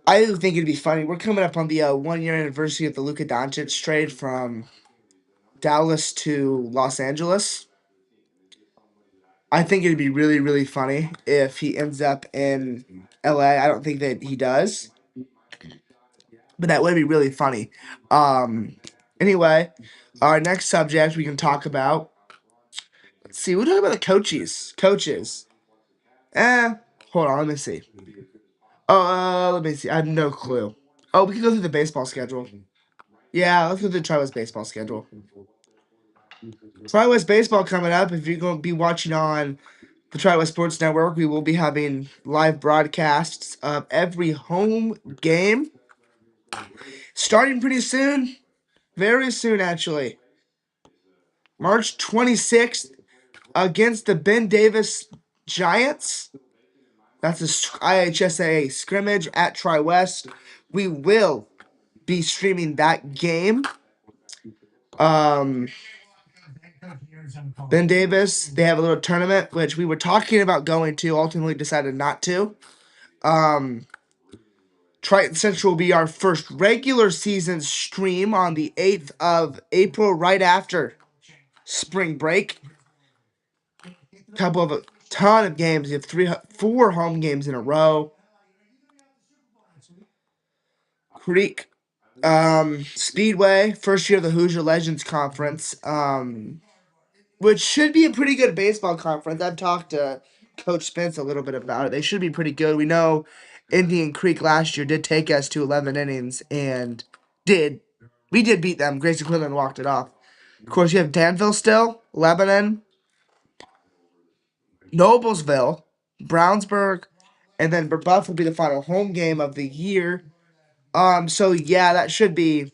A: I do think it'd be funny. We're coming up on the 1-year anniversary of the Luka Doncic trade from Dallas to Los Angeles. I think it'd be really, really funny if he ends up in LA. I don't think that he does, but that would be really funny. Anyway, our next subject we can talk about. Let's see. We'll talk about the coaches. Hold on. Let me see. Let me see. I have no clue. Oh, we can go through the baseball schedule. Yeah, let's go through the Tri-West baseball schedule. Tri-West baseball coming up. If you're going to be watching on the Tri-West Sports Network, we will be having live broadcasts of every home game starting pretty soon. Very soon, actually. March 26th against the Ben Davis Giants. That's a IHSA scrimmage at Tri-West. We will be streaming that game. Ben Davis, they have a little tournament, which we were talking about going to, ultimately decided not to. Triton Central will be our first regular season stream on the 8th of April, right after spring break. A ton of games. You have 4 home games in a row. Creek Speedway, first year of the Hoosier Legends Conference, which should be a pretty good baseball conference. I've talked to Coach Spence a little bit about it. They should be pretty good. We know Indian Creek last year did take us to 11 innings and we did beat them. Grayson Quinlan walked it off. Of course, you have Danville still, Lebanon, Noblesville, Brownsburg, and then Buff will be the final home game of the year. So yeah, that should be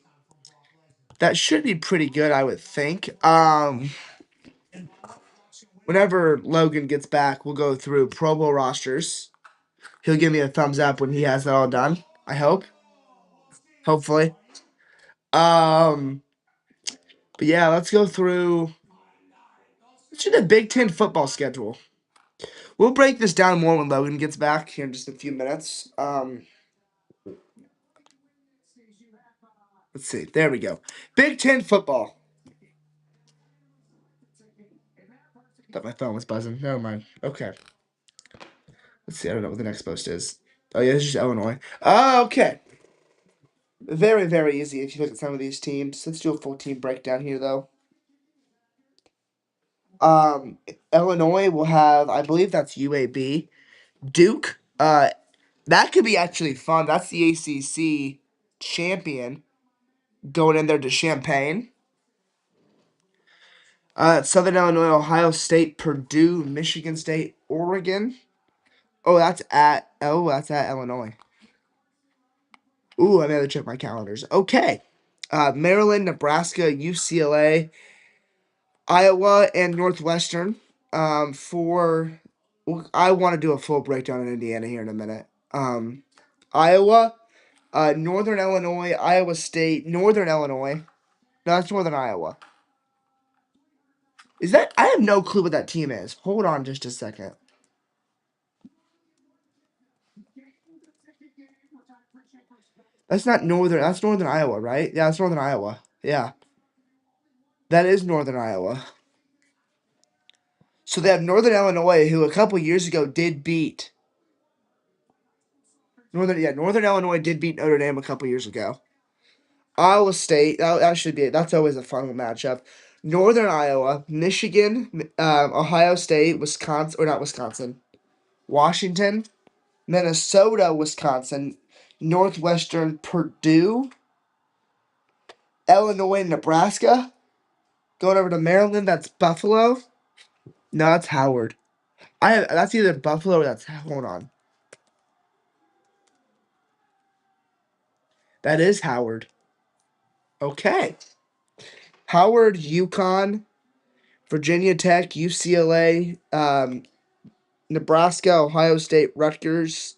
A: pretty good, I would think. Whenever Logan gets back, we'll go through Pro Bowl rosters. He'll give me a thumbs up when he has that all done. I hope. Hopefully. But yeah, let's go through. Let's do the Big Ten football schedule. We'll break this down more when Logan gets back here in just a few minutes. Let's see. There we go. Big Ten football. Thought my phone was buzzing. Never mind. Okay. Let's see. I don't know what the next post is. Oh yeah, it's just Illinois. Oh, okay. Very, very easy if you look at some of these teams. Let's do a full team breakdown here, though. Illinois will have, I believe that's UAB. Duke. That could be actually fun. That's the ACC champion going in there to Champaign. Southern Illinois, Ohio State, Purdue, Michigan State, Oregon. That's at Illinois. Ooh, I gotta check my calendars. Okay. Maryland, Nebraska, UCLA, Iowa, and Northwestern. I want to do a full breakdown in Indiana here in a minute. Iowa, Northern Illinois, Iowa State, Northern Illinois. No, that's Northern Iowa. Is that? I have no clue what that team is. Hold on just a second. That's not Northern. That's Northern Iowa, right? Yeah, that's Northern Iowa. Yeah. That is Northern Iowa. So they have Northern Illinois, who a couple years ago did beat Northern Illinois did beat Notre Dame a couple years ago. Iowa State, that should be it. That's always a fun matchup. Northern Iowa, Michigan, Ohio State, Washington, Minnesota, Wisconsin, Northwestern, Purdue, Illinois, Nebraska. Going over to Maryland, that's Buffalo. No, that's Howard. That's either Buffalo or hold on. That is Howard. Okay. Howard, UConn, Virginia Tech, UCLA, Nebraska, Ohio State, Rutgers,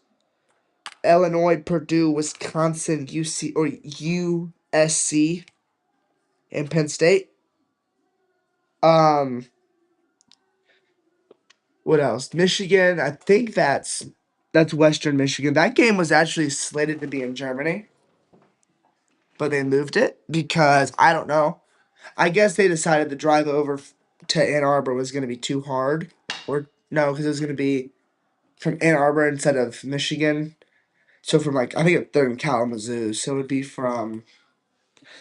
A: Illinois, Purdue, Wisconsin, USC, and Penn State. What else? Michigan. I think that's Western Michigan. That game was actually slated to be in Germany, but they moved it because I don't know. I guess they decided the drive over to Ann Arbor was going to be too hard, or no, because it was going to be from Ann Arbor instead of Michigan. So from I think they're in Kalamazoo, so it would be from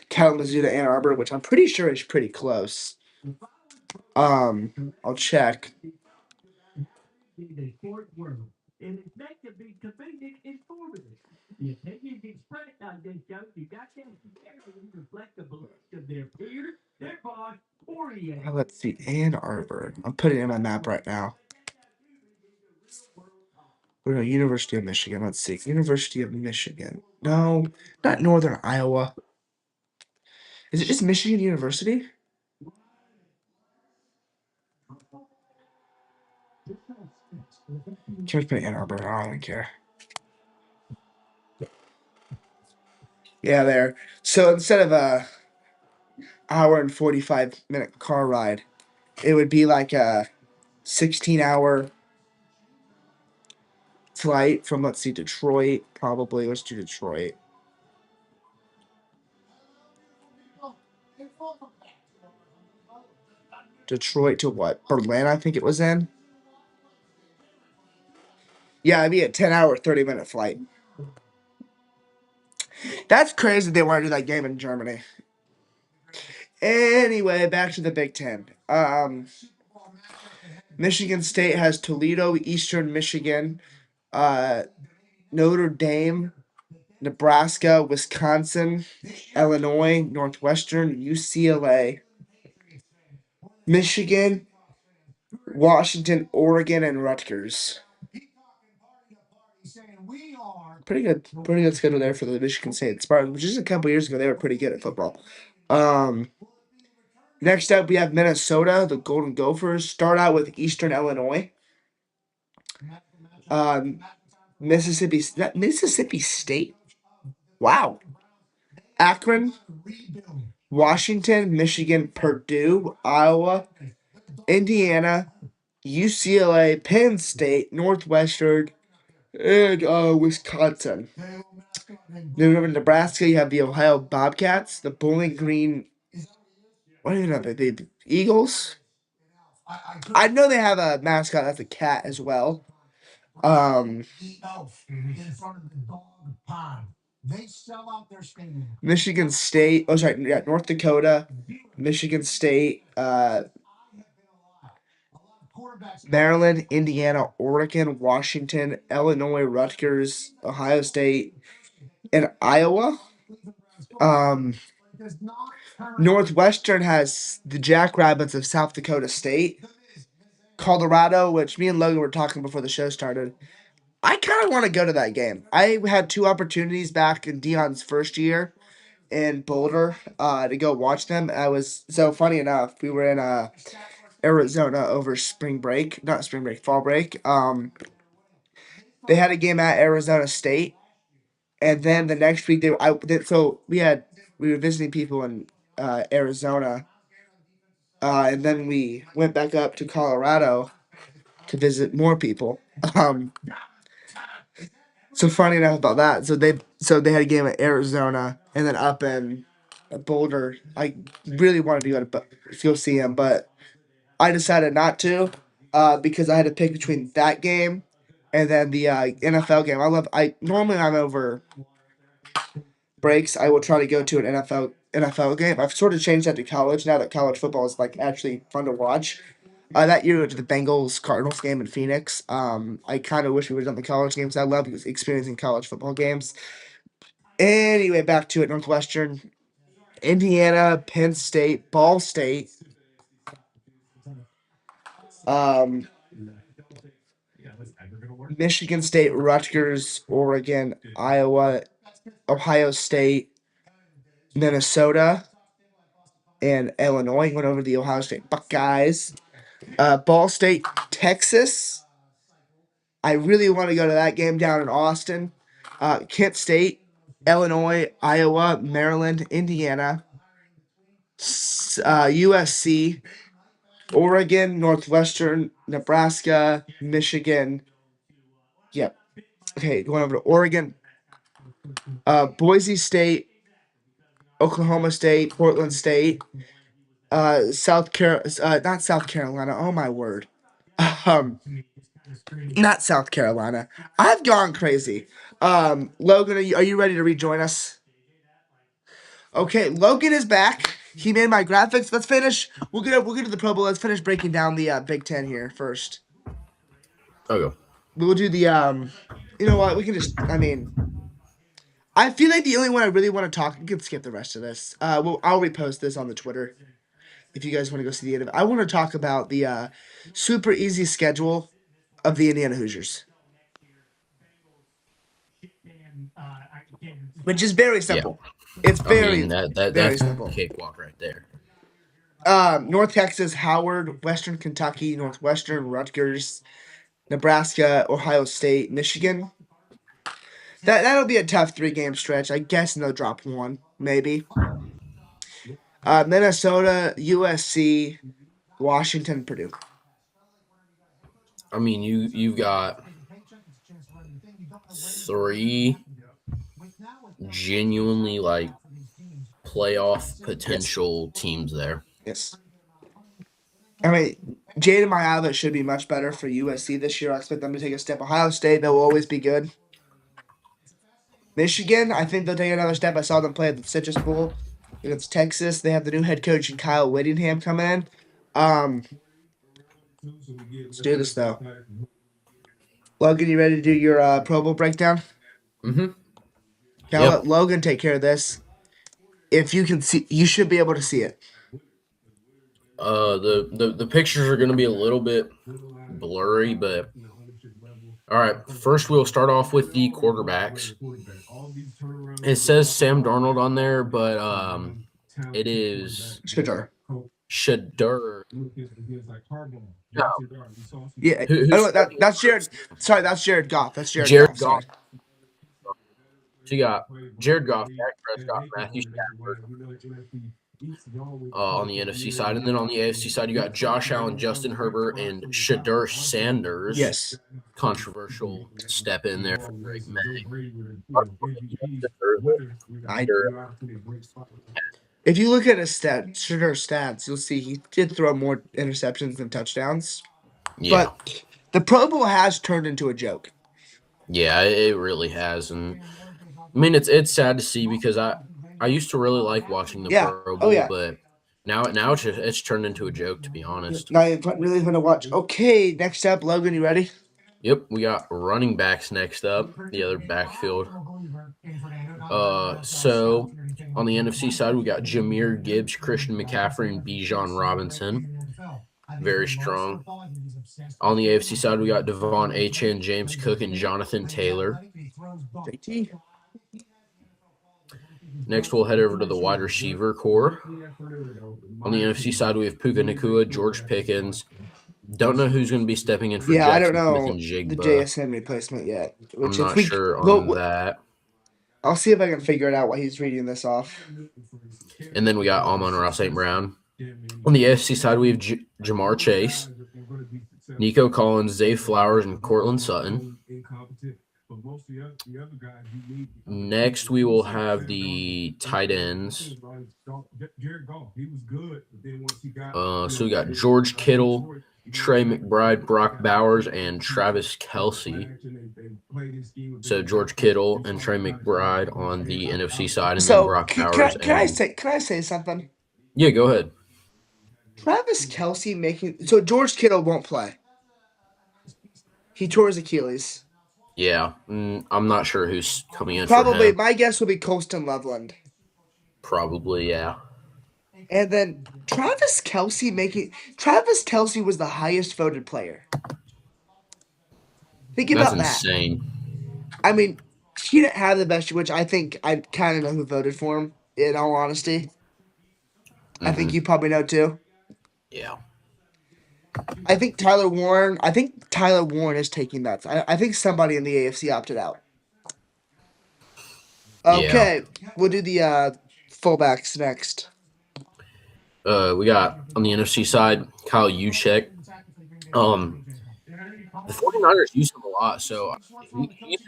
A: Kalamazoo to Ann Arbor, which I'm pretty sure is pretty close. I'll check. Let's see, Ann Arbor. I'm putting it in my map right now. University of Michigan. Let's see. University of Michigan. No, not Northern Iowa. Is it just Michigan University? Can't put Ann Arbor. I don't care. Yeah, there. So instead of a hour and 45-minute car ride, it would be like a 16-hour flight from, let's see, Detroit, probably. Let's do Detroit. Detroit to what? Berlin, I think it was in. Yeah, it'd be a 10-hour, 30-minute flight. That's crazy they want to do that game in Germany. Anyway, back to the Big Ten. Michigan State has Toledo, Eastern Michigan, Notre Dame, Nebraska, Wisconsin, Illinois, Northwestern, UCLA, Michigan, Washington, Oregon, and Rutgers. Pretty good schedule there for the Michigan State Spartans. Just a couple years ago, they were pretty good at football. Next up, we have Minnesota, the Golden Gophers. Start out with Eastern Illinois. Mississippi State. Wow. Akron, Washington, Michigan, Purdue, Iowa, Indiana, UCLA, Penn State, Northwestern, and Wisconsin. Then over in Nebraska, you have the Ohio Bobcats, the Bowling Green. What do you know? The Eagles. I know they have a mascot that's a cat as well. Michigan State. Oh, sorry. Yeah, North Dakota, Michigan State, Maryland, Indiana, Oregon, Washington, Illinois, Rutgers, Ohio State, and Iowa. Northwestern has the Jackrabbits of South Dakota State. Colorado, which me and Logan were talking before the show started. I kind of want to go to that game. I had 2 opportunities back in Dion's first year in Boulder to go watch them. I was so funny enough. We were in Arizona over fall break. They had a game at Arizona State, and then the next week we were visiting people in Arizona, and then we went back up to Colorado to visit more people. So funny enough about that. So they had a game at Arizona, and then up in Boulder. I really wanted to go see him, but I decided not to because I had to pick between that game and then the NFL game. I normally I'm over breaks. I will try to go to an NFL game. I've sort of changed that to college now that college football is like actually fun to watch. That year we went to the Bengals Cardinals game in Phoenix. I kind of wish we would have done the college games. I love experiencing college football games. Anyway, back to it. Northwestern, Indiana, Penn State, Ball State. Michigan State, Rutgers, Oregon, Iowa, Ohio State, Minnesota, and Illinois. Went over the Ohio State Buckeyes. Ball State, Texas. I really want to go to that game down in Austin. Kent State, Illinois, Iowa, Maryland, Indiana, USC, Oregon, Northwestern, Nebraska, Michigan. Yep. Okay, going over to Oregon. Boise State, Oklahoma State, Portland State, not South Carolina. Oh my word. Not South Carolina. I've gone crazy. Logan, are you ready to rejoin us? Okay, Logan is back. He made my graphics. Let's finish. We'll get to the Pro Bowl. Let's finish breaking down the Big Ten here first.
F: Okay.
A: We'll do the You know what? We can just. I feel like the only one I really want to talk. We can skip the rest of this. I'll repost this on the Twitter if you guys want to go see the end of it. I want to talk about the super easy schedule of the Indiana Hoosiers, which is very simple.
F: Yeah.
A: It's very
F: that's
A: simple.
F: a cakewalk right there.
A: North Texas, Howard, Western Kentucky, Northwestern, Rutgers, Nebraska, Ohio State, Michigan. That'll be a tough 3-game stretch. I guess they'll drop one, maybe. Minnesota, USC, Washington, Purdue.
F: I mean, you've got 3 genuinely like playoff potential teams there.
A: Yes. I mean, Jaden Mayava should be much better for USC this year. I expect them to take a step. Ohio State, they'll always be good. Michigan, I think they'll take another step. I saw them play at the Citrus Bowl against Texas. They have the new head coach, Kyle Whittingham, coming in. Let's do this, though. Logan, you ready to do your Pro Bowl breakdown?
F: Mm-hmm.
A: Okay, I'll let Logan take care of this. If you can see, you should be able to see it.
F: The pictures are going to be a little bit blurry, but all right. First, we'll start off with the quarterbacks. It says Sam Darnold on there, but it is
A: Shadar.
F: Shadur. No,
A: Yeah.
F: who's
A: Oh, no,
F: stepping in
A: that's
F: for
A: Jared. Sorry, that's Jared Goff. That's Jared
F: Jared
A: Goff. Sorry.
F: Goff? So you got Jared Goff, Dak Prescott, Matthew Stafford on the NFC side, and then on the AFC side, you got Josh Allen, Justin Herbert, and Shadur Sanders.
A: Yes.
F: Controversial step in there for Drake May.
A: I. If you look at his stats, you'll see he did throw more interceptions than touchdowns.
F: Yeah,
A: But the Pro Bowl has turned into a joke.
F: yeah, it really has, and I mean it's sad to see because I used to really like watching the
A: Yeah.
F: Pro
A: Oh
F: Bowl,
A: yeah.
F: but now it's turned into a joke, to be honest.
A: Now it's really fun to watch. Okay, next up, Logan, you ready?
F: Yep, we got running backs next up, the other backfield. So on the NFC side, we got Jameer Gibbs, Christian McCaffrey, and Bijan Robinson. Very strong. On the AFC side, we got Devon Achane, James Cook, and Jonathan Taylor.
A: JT.
F: Next, we'll head over to the wide receiver core. On the NFC side, we have Puka Nacua, George Pickens. Don't know who's going to be stepping in for
A: Yeah, I don't
F: Jackson Smith
A: know
F: and
A: the
F: Jigba.
A: JSN replacement yet.
F: I'm
A: Which
F: not
A: if we
F: sure
A: well,
F: on that.
A: I'll see if I can figure it out while he's reading this off.
F: And then we got Amon-Ra St. Brown. On the AFC side, we have Jamar Chase, Nico Collins, Zay Flowers, and Cortland Sutton. Next, we will have the tight ends. So we got George Kittle, Trey McBride, Brock Bowers, and Travis Kelce. So George Kittle and Trey McBride on the NFC side, and then
A: So
F: Brock
A: can,
F: Bowers.
A: can I say something?
F: Yeah, go ahead.
A: Travis Kelce making so George Kittle won't play. He tore his Achilles.
F: Yeah, I'm not sure who's coming in for
A: Probably
F: him.
A: my guess would be Colston Loveland.
F: Probably, yeah.
A: And then Travis Kelce was the highest voted player. Think
F: That's
A: about that.
F: insane.
A: I mean, he didn't have the best, which I think I kind of know who voted for him, in all honesty. I think you probably know too.
F: Yeah.
A: I think Tyler Warren is taking that. I think somebody in the AFC opted out. Okay, we'll do the fullbacks next.
F: We got on the NFC side, Kyle Juszczyk. The 49ers use him a lot, so he's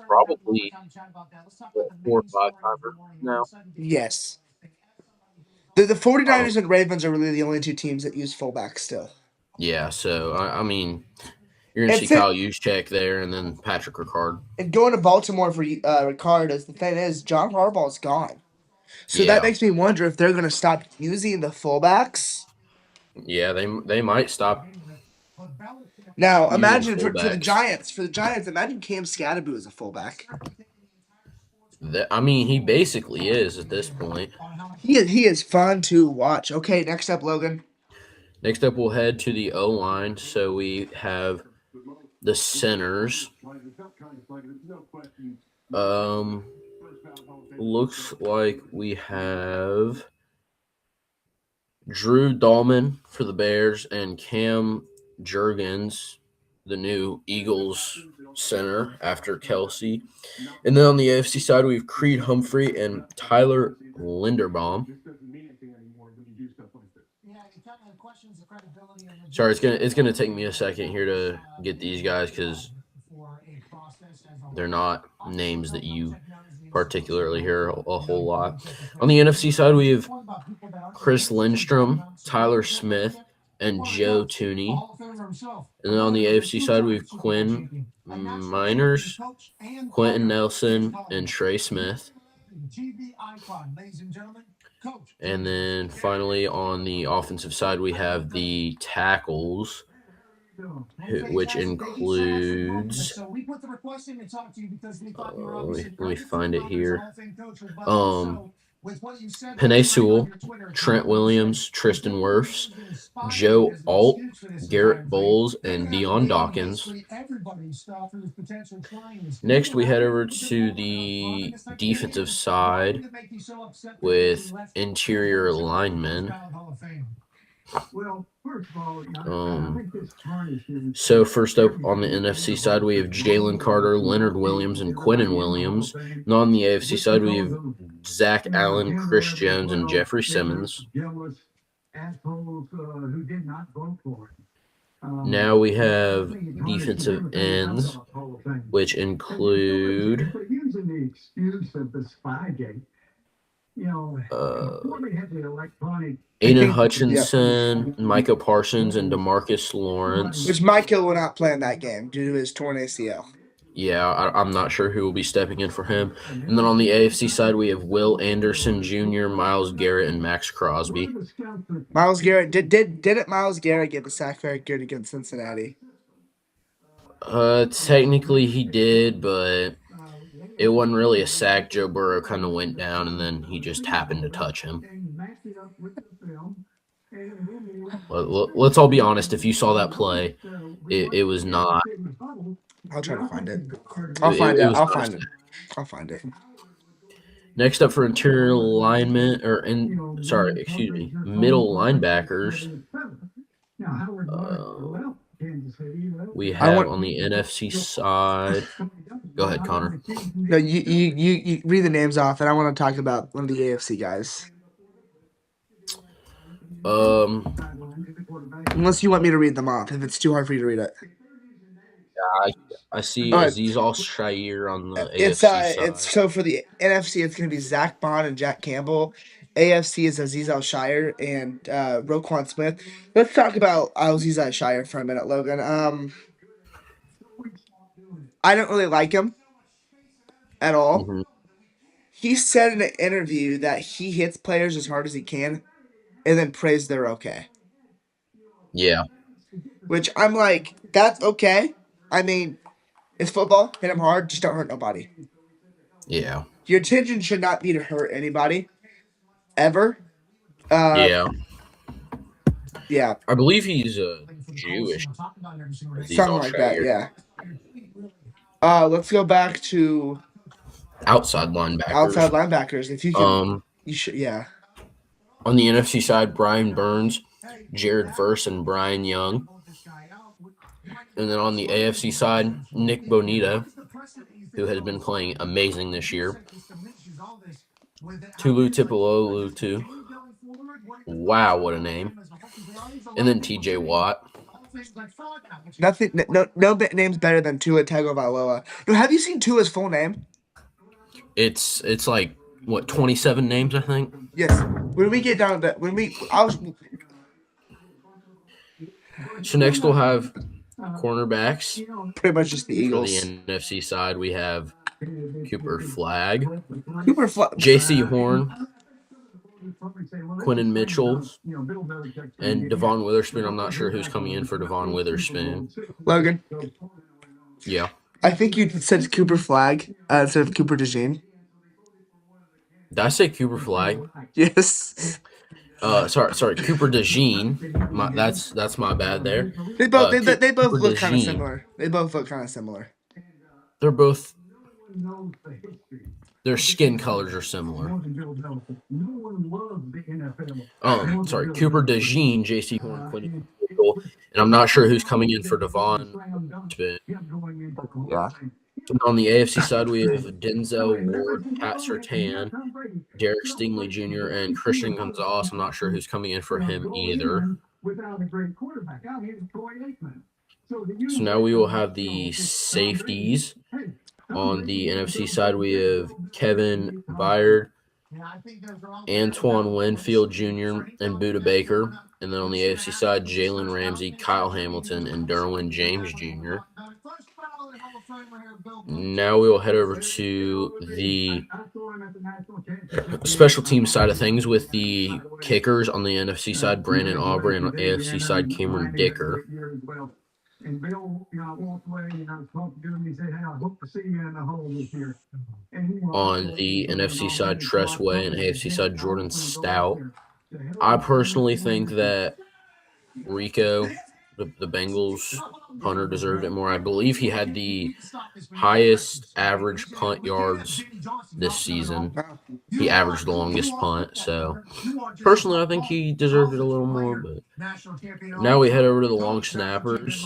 F: probably a 4 or 5 timer now.
A: Yes. The 49ers and Ravens are really the only two teams that use fullbacks still.
F: Yeah, so I mean, you're gonna see Kyle Juszczyk there, and then Patrick Ricard.
A: And going to Baltimore for Ricard, as the thing is, John Harbaugh's gone. So that makes me wonder if they're going to stop using the fullbacks.
F: Yeah, they might stop.
A: Now imagine for the Giants. Imagine Cam Scatterboo as a fullback.
F: I mean, he basically is at this point.
A: He is fun to watch. Okay, next up, Logan.
F: Next up, we'll head to the O-line. So we have the centers. Looks like we have Drew Dahlman for the Bears and Cam Jurgens, the new Eagles center after Kelce. And then on the AFC side, we have Creed Humphrey and Tyler Linderbaum. Sorry, it's gonna take me a second here to get these guys because they're not names that you particularly hear a whole lot. On the NFC side, we have Chris Lindstrom, Tyler Smith, and Joe Tooney. And then on the AFC side, we have Quinn Miners, Quentin Nelson, and Trey Smith. And then finally on the offensive side, we have the tackles, which includes let me find it here. Penei Sewell, Trent Williams, Tristan Wirfs, Joe Alt, Garrett Bowles, and Dion Dawkins. Next, we head over to the defensive side with interior linemen. So first up on the NFC side, we have Jalen Carter, Leonard Williams, and Quinnen Williams. And on the AFC side, we have Zach Allen, Chris Jones, and Jeffrey Simmons. Now we have defensive ends, which include Aiden Hutchinson, Micah Parsons, and DeMarcus Lawrence.
A: Which Micah will not play in that game due to his torn ACL.
F: Yeah, I'm not sure who will be stepping in for him. And then on the AFC side, we have Will Anderson Jr., Myles Garrett, and Max Crosby.
A: Myles Garrett didn't Myles Garrett get the sack very good against Cincinnati?
F: Technically he did, but it wasn't really a sack. Joe Burrow kind of went down, and then he just happened to touch him. Let's all be honest. If you saw that play, it was not.
A: I'll try to find it. I'll find it.
F: Next up for interior linemen, middle linebackers. We have on the NFC side. Go ahead, Connor.
A: No, you read the names off, and I want to talk about one of the AFC guys. Unless you want me to read them off, if it's too hard for you to read it.
F: I see Azeez Al-Shaair on the AFC side.
A: So for the NFC, it's going to be Zach Bond and Jack Campbell. AFC is Azeez Al-Shaair and Roquan Smith. Let's talk about Azeez Al-Shaair for a minute, Logan. I don't really like him at all.
F: Mm-hmm.
A: He said in an interview that he hits players as hard as he can and then prays they're okay.
F: Yeah.
A: Which I'm like, that's okay. I mean, it's football. Hit him hard. Just don't hurt nobody.
F: Yeah.
A: Your intention should not be to hurt anybody. Ever.
F: Yeah.
A: Yeah.
F: I believe he's Jewish.
A: Something like that, yeah. Let's go back to
F: outside linebackers.
A: If you can, you should, yeah.
F: On the NFC side, Brian Burns, Jared Verse, and Brian Young. And then on the AFC side, Nick Bonita, who has been playing amazing this year. Tulu Tipololu. Wow, what a name. And then TJ Watt.
A: No name's better than Tua Tagovailoa. No, have you seen Tua's full name?
F: It's like, what, 27 names, I think?
A: Yes. When we get down to
F: So next we'll have cornerbacks.
A: Pretty much just the Eagles.
F: For the NFC side, we have Cooper Flagg,
A: J.C.
F: Horn, Quinnen Mitchell, and Devon Witherspoon. I'm not sure who's coming in for Devon Witherspoon.
A: Logan.
F: Yeah.
A: I think you said Cooper Flagg instead of Cooper DeJean.
F: Did I say Cooper Flagg?
A: Yes.
F: Sorry, Cooper DeJean. That's my bad there.
A: They both look kind of similar.
F: Their skin colors are similar. Cooper DeJean, J.C. Horn, Quinn, and I'm not sure who's coming in for Devon.
A: Yeah.
F: On the AFC side, we have Denzel Ward, Pat Surtain, Derek Stingley Jr., and Christian Gonzalez. I'm not sure who's coming in for him either. So now we will have the safeties. On the NFC side, we have Kevin Byard, Antoine Winfield Jr., and Budda Baker. And then on the AFC side, Jalen Ramsey, Kyle Hamilton, and Derwin James Jr. Now we will head over to the special team side of things with the kickers. On the NFC side, Brandon Aubrey, and on the AFC side, Cameron Dicker. On the NFC side, Tress Way, and AFC side, Jordan Stout. I personally think that Rico, the Bengals punter, deserved it more. I believe he had the highest average punt yards this season. He averaged the longest punt, so personally, I think he deserved it a little more. But now we head over to the long snappers.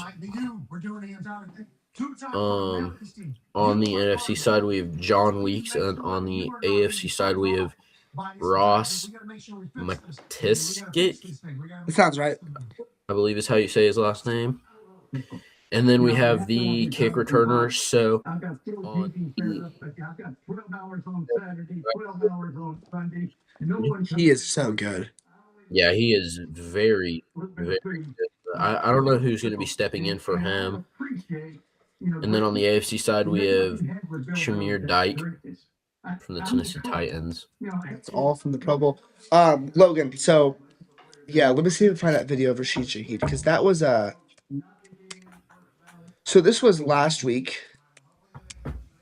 F: On the NFC side, we have John Weeks, and on the AFC side, we have Ross Matiskit,
A: It sounds right.
F: I believe is how you say his last name. And then we have the kick returners. So on
A: He is so good.
F: yeah, he is very, very good. I don't know who's going to be stepping in for him. And then on the AFC side, we have Shamir Dyke from the Tennessee Titans.
A: It's all from the Pro Bowl. Logan. So, yeah, let me see if I can find that video of Rashid Shaheed because that was So this was last week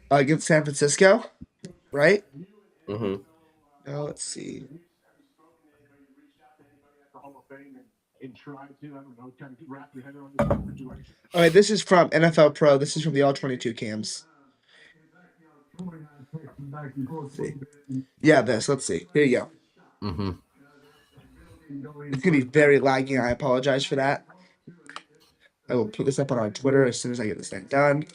A: against San Francisco, right?
F: Mm-hmm.
A: Now let's see. All right, this is from NFL Pro. This is from the All 22 cams. Let's see. Yeah, this. Let's see. Here you go.
F: Mm-hmm.
A: It's gonna be very laggy. I apologize for that. I will put this up on our Twitter as soon as I get this thing done.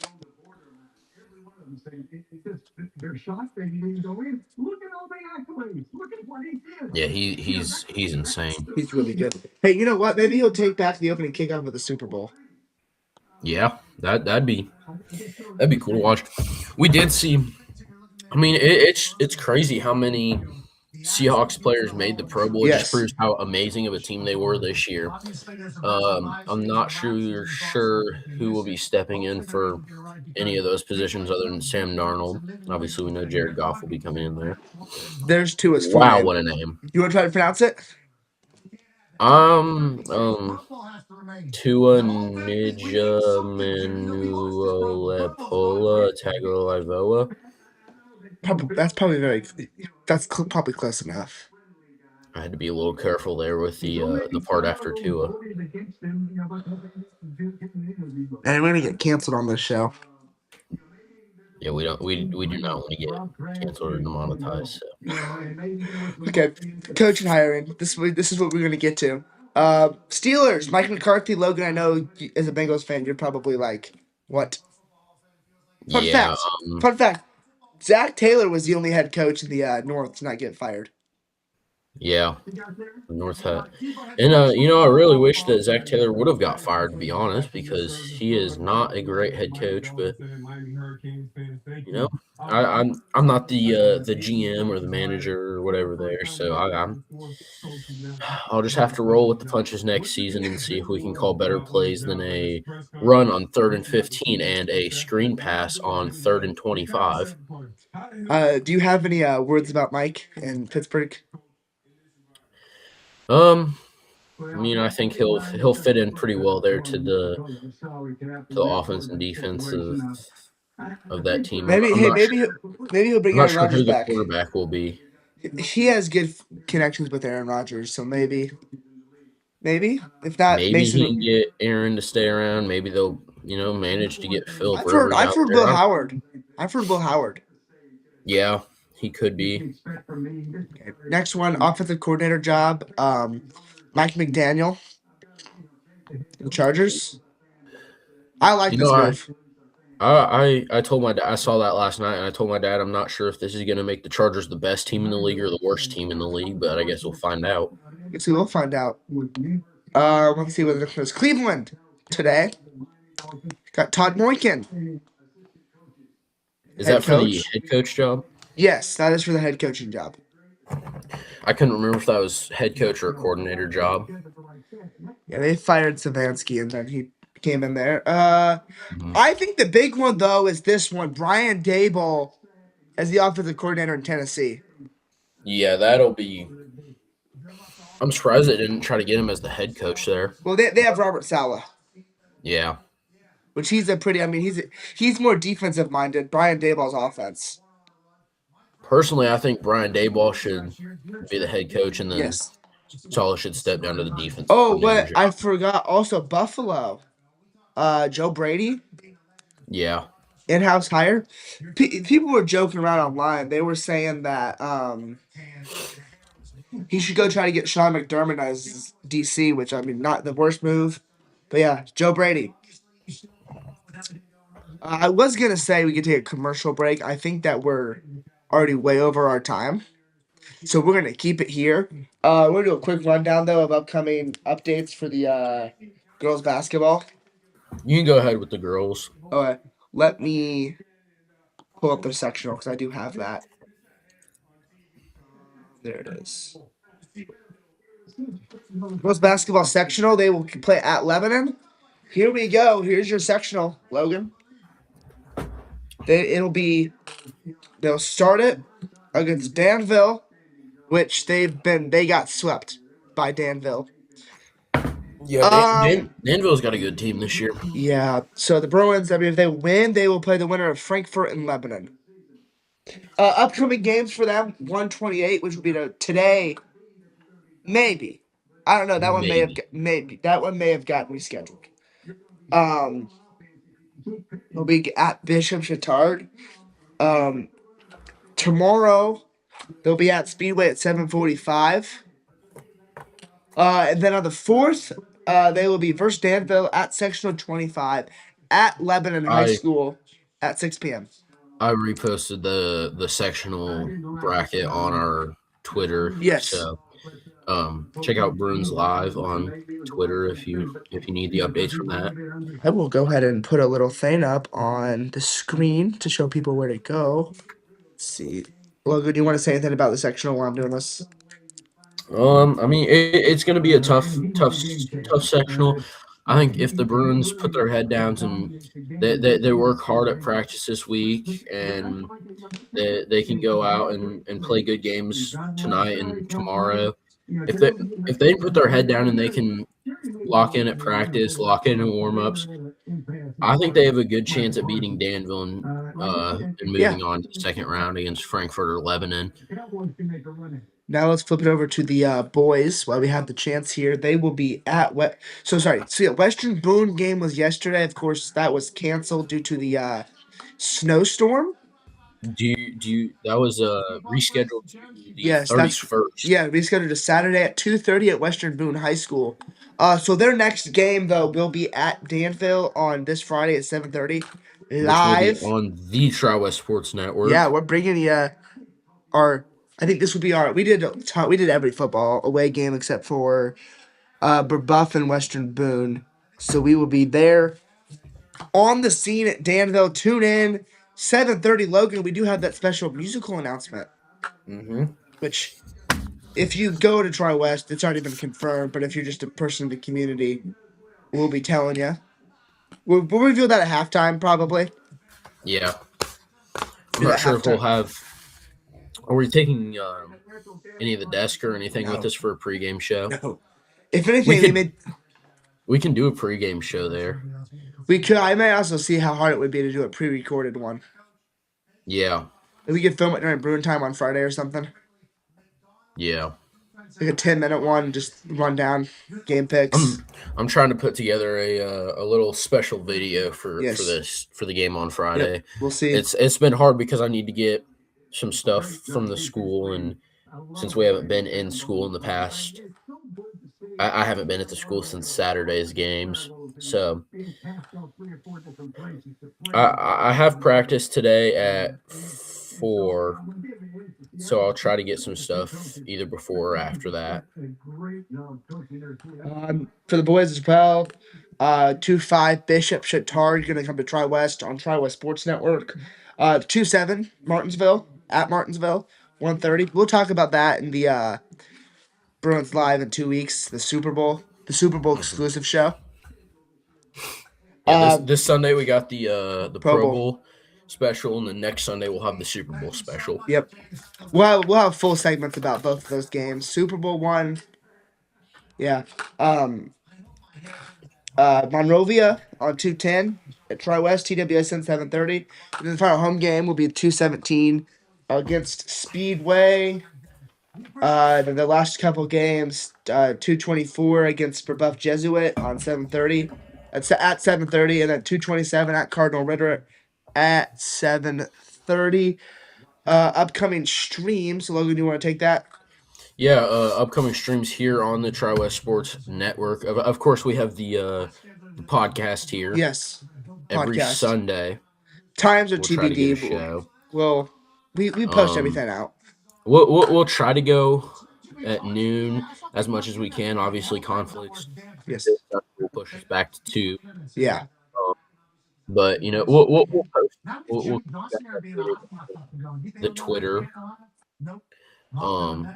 F: Yeah, he's insane.
A: He's really good. Hey, you know what? Maybe he'll take back the opening kickoff of the Super Bowl.
F: Yeah, that'd be cool to watch. We did see. I mean, it's crazy how many Seahawks players made the Pro Bowl. It
A: Yes.
F: just proves how amazing of a team they were this year. I'm not sure who will be stepping in for any of those positions other than Sam Darnold. Obviously, we know Jared Goff will be coming in there.
A: There's Tua's full
F: Wow,
A: name.
F: what a name!
A: You want to try to pronounce it?
F: Tua Nijamenuolepola Tagovailoa.
A: That's probably probably close enough.
F: I had to be a little careful there with the part after Tua.
A: And we're gonna get canceled on this show.
F: Yeah, we do not want to get canceled or demonetized. So.
A: Okay, coach and hiring. This is what we're gonna get to. Steelers. Mike McCarthy. Logan, I know as a Bengals fan, you're probably like, what? Fun
F: Yeah.
A: fact. Fun fact. Zach Taylor was the only head coach in the North to not get fired.
F: Yeah. North Hat. And I really wish that Zach Taylor would have got fired, to be honest, because he is not a great head coach. But I'm not the GM or the manager or whatever there, so I'll just have to roll with the punches next season and see if we can call better plays than a run on 3rd and 15 and a screen pass on 3rd and 25.
A: Do you have any words about Mike in Pittsburgh?
F: I think he'll fit in pretty well there to the offense and defense of that team.
A: Maybe he'll bring Aaron Rodgers back.
F: Who the quarterback will be.
A: He has good connections with Aaron Rodgers, so maybe if not,
F: maybe
A: Mason,
F: he can get Aaron to stay around. Maybe they'll manage to get Phil.
A: I've heard Bill Howard.
F: Yeah, he could be.
A: Okay. Next one, offensive coordinator job. Mike McDaniel, the Chargers. I like this move.
F: I told my dad, I saw that last night, and I told my dad I'm not sure if this is going to make the Chargers the best team in the league or the worst team in the league, but I guess we'll find out.
A: Let's see, we'll find out. Let's see what the next one is. Cleveland today. Got Todd Moykin.
F: Is that for the head coach job?
A: Yes, that is for the head coaching job.
F: I couldn't remember if that was head coach or a coordinator job.
A: Yeah, they fired Savansky, and then he came in there. I think the big one, though, is this one. Brian Daboll as the offensive coordinator in Tennessee.
F: Yeah, that'll be... I'm surprised they didn't try to get him as the head coach there.
A: Well, they have Robert Saleh.
F: Yeah.
A: which he's a pretty. I mean, he's more defensive minded. Brian Dayball's offense.
F: Personally, I think Brian Dayball should be the head coach, and then
A: Yes.
F: Sala should step down to the defensive
A: Oh,
F: coordinator
A: what
F: job.
A: I forgot. Also, Buffalo. Joe Brady,
F: Yeah.
A: in-house hire. People were joking around online. They were saying that he should go try to get Sean McDermott as DC, which I mean, not the worst move. But yeah, Joe Brady. I was gonna say we could take a commercial break. I think that we're already way over our time, so we're gonna keep it here. We're gonna do a quick rundown though of upcoming updates for the girls basketball.
F: You can go ahead with the girls.
A: Okay, let me pull up their sectional because I do have that. There it is. Girls basketball sectional. They will play at Lebanon. Here we go. Here's your sectional, Logan. They'll start it against Danville, which they got swept by Danville.
F: Yeah, Danville's got a good team this year.
A: Yeah. So the Bruins, I mean, if they win, they will play the winner of Frankfurt and Lebanon. Upcoming games for them: 128, which will be today. Maybe. I don't know. That one maybe that one may have gotten rescheduled. Will be at Bishop Chatard. Tomorrow they'll be at Speedway at 7:45. And then on the 4th, they will be versus Danville at Sectional 25 at Lebanon High School at 6 p.m.
F: I reposted the sectional bracket on our Twitter.
A: Yes.
F: So check out Bruins Live on Twitter if you need the updates from that.
A: I will go ahead and put a little thing up on the screen to show people where to go. Let's see. Logan, do you want to say anything about the sectional while I'm doing this?
F: I mean, it's going to be a tough sectional. I think if the Bruins put their head down and they work hard at practice this week and they can go out and play good games tonight and tomorrow. If they put their head down and they can lock in at practice, lock in warm-ups, I think they have a good chance at beating Danville and moving on to the second round against Frankfurt or Lebanon.
A: Now let's flip it over to the boys while we have the chance here. They will be at Western Boone game was yesterday. Of course, that was canceled due to the snowstorm.
F: Do you that was rescheduled to the
A: Yes,
F: 31st?
A: rescheduled to Saturday at 2:30 at Western Boone High School. So their next game though will be at Danville on this Friday at 7:30 live.
F: Which will be on the Tri-West Sports Network.
A: Yeah, we're bringing you our. I think this would be our. We did every football away game except for Buff and Western Boone. So we will be there on the scene at Danville. Tune in 7:30. Logan, we do have that special musical announcement.
F: Mm-hmm.
A: Which, if you go to Tri-West, it's already been confirmed. But if you're just a person in the community, we'll be telling you. We'll reveal that at halftime, probably.
F: Yeah. I'm not sure if we'll have. Are we taking any of the desk or anything with us for a pregame show?
A: No. If anything,
F: we can do a pregame show there.
A: We could. I may also see how hard it would be to do a pre-recorded one.
F: Yeah.
A: If we could film it during Bruin time on Friday or something.
F: Yeah.
A: Like a 10-minute one, just run down game picks.
F: I'm trying to put together a little special video for the game on Friday.
A: Yep, we'll see.
F: It's been hard because I need to get some stuff from the school, and since we haven't been in school in the past, I haven't been at the school since Saturday's games. So I have practice today at 4. So I'll try to get some stuff either before or after that.
A: For the boys as well, 2-5 Bishop Chatard going to come to Tri-West on Tri-West Sports Network. 2-7 Martinsville at Martinsville, 1:30. We'll talk about that in the Bruins Live in 2 weeks. The Super Bowl exclusive show.
F: Yeah, this Sunday we got the Pro Bowl special, and the next Sunday we'll have the Super Bowl special.
A: Yep. We'll have full segments about both of those games. Super Bowl 1. Yeah. Monrovia on 210 at Tri-West, TWSN 7:30. And then the final home game will be 2:17 against Speedway. Then the last couple games, 2:24 against Buff Jesuit on 7:30. That's at 7:30, and then 2:27 at Cardinal Ritter at 7:30. Upcoming streams. Logan, you want to take that?
F: Yeah, upcoming streams here on the Tri-West Sports Network. Of course, we have the podcast here.
A: Yes.
F: Every
A: Podcast.
F: Sunday.
A: Times are
F: We'll try to get a
A: TBD.
F: show.
A: Well, we post everything out.
F: We'll try to go at noon as much as we can. Obviously, conflicts.
A: Yes.
F: Will push us back to 2.
A: Yeah.
F: But we'll post. We'll the Twitter.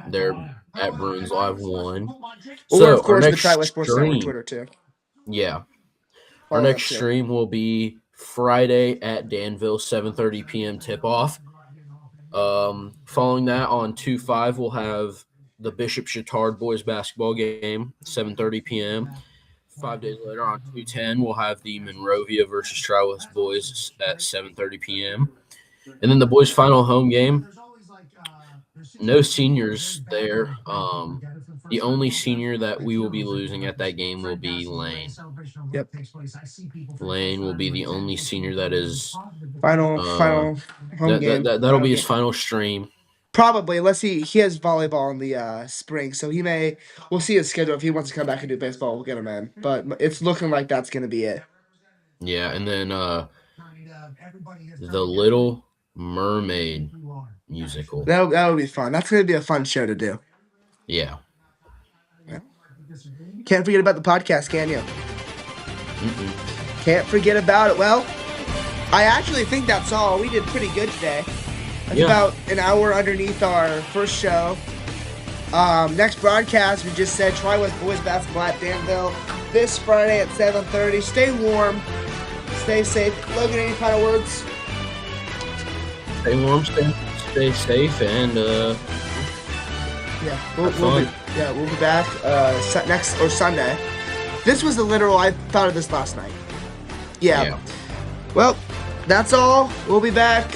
F: They're at Bruins Live 1.
A: Or of course the Tri-West Sports Network Twitter too.
F: Yeah.
A: Follow
F: Our
A: that
F: next
A: too.
F: stream will be Friday at Danville, 7:30 p.m. tip-off. Following that on 2/5, we'll have the Bishop Chittard boys basketball game, 7:30 p.m. 5 days later on 2/10, we'll have the Monrovia versus Tri-West boys at 7:30 p.m. And then the boys' final home game. No seniors there. The only senior that we will be losing at that game will be Lane.
A: Yep.
F: Lane will be the only senior that is
A: Final home game.
F: That'll be his final stream.
A: Probably, unless he has volleyball in the spring, so we'll see his schedule. If he wants to come back and do baseball, we'll get him in. But it's looking like that's going to be it.
F: Yeah, and then the Little Mermaid musical.
A: That'll be fun. That's going to be a fun show to do.
F: Yeah.
A: Can't forget about the podcast, can you?
F: Mm-mm.
A: Can't forget about it. Well, I actually think that's all. We did pretty good today. That's about an hour underneath our first show. Next broadcast, we just said Tri-West Boys Basketball at Danville this Friday at 7:30. Stay warm. Stay safe. Logan, any final words?
F: Stay warm, stay safe, and
A: we'll be back next Sunday. This was the literal. I thought of this last night. Yeah. Well, that's all. We'll be back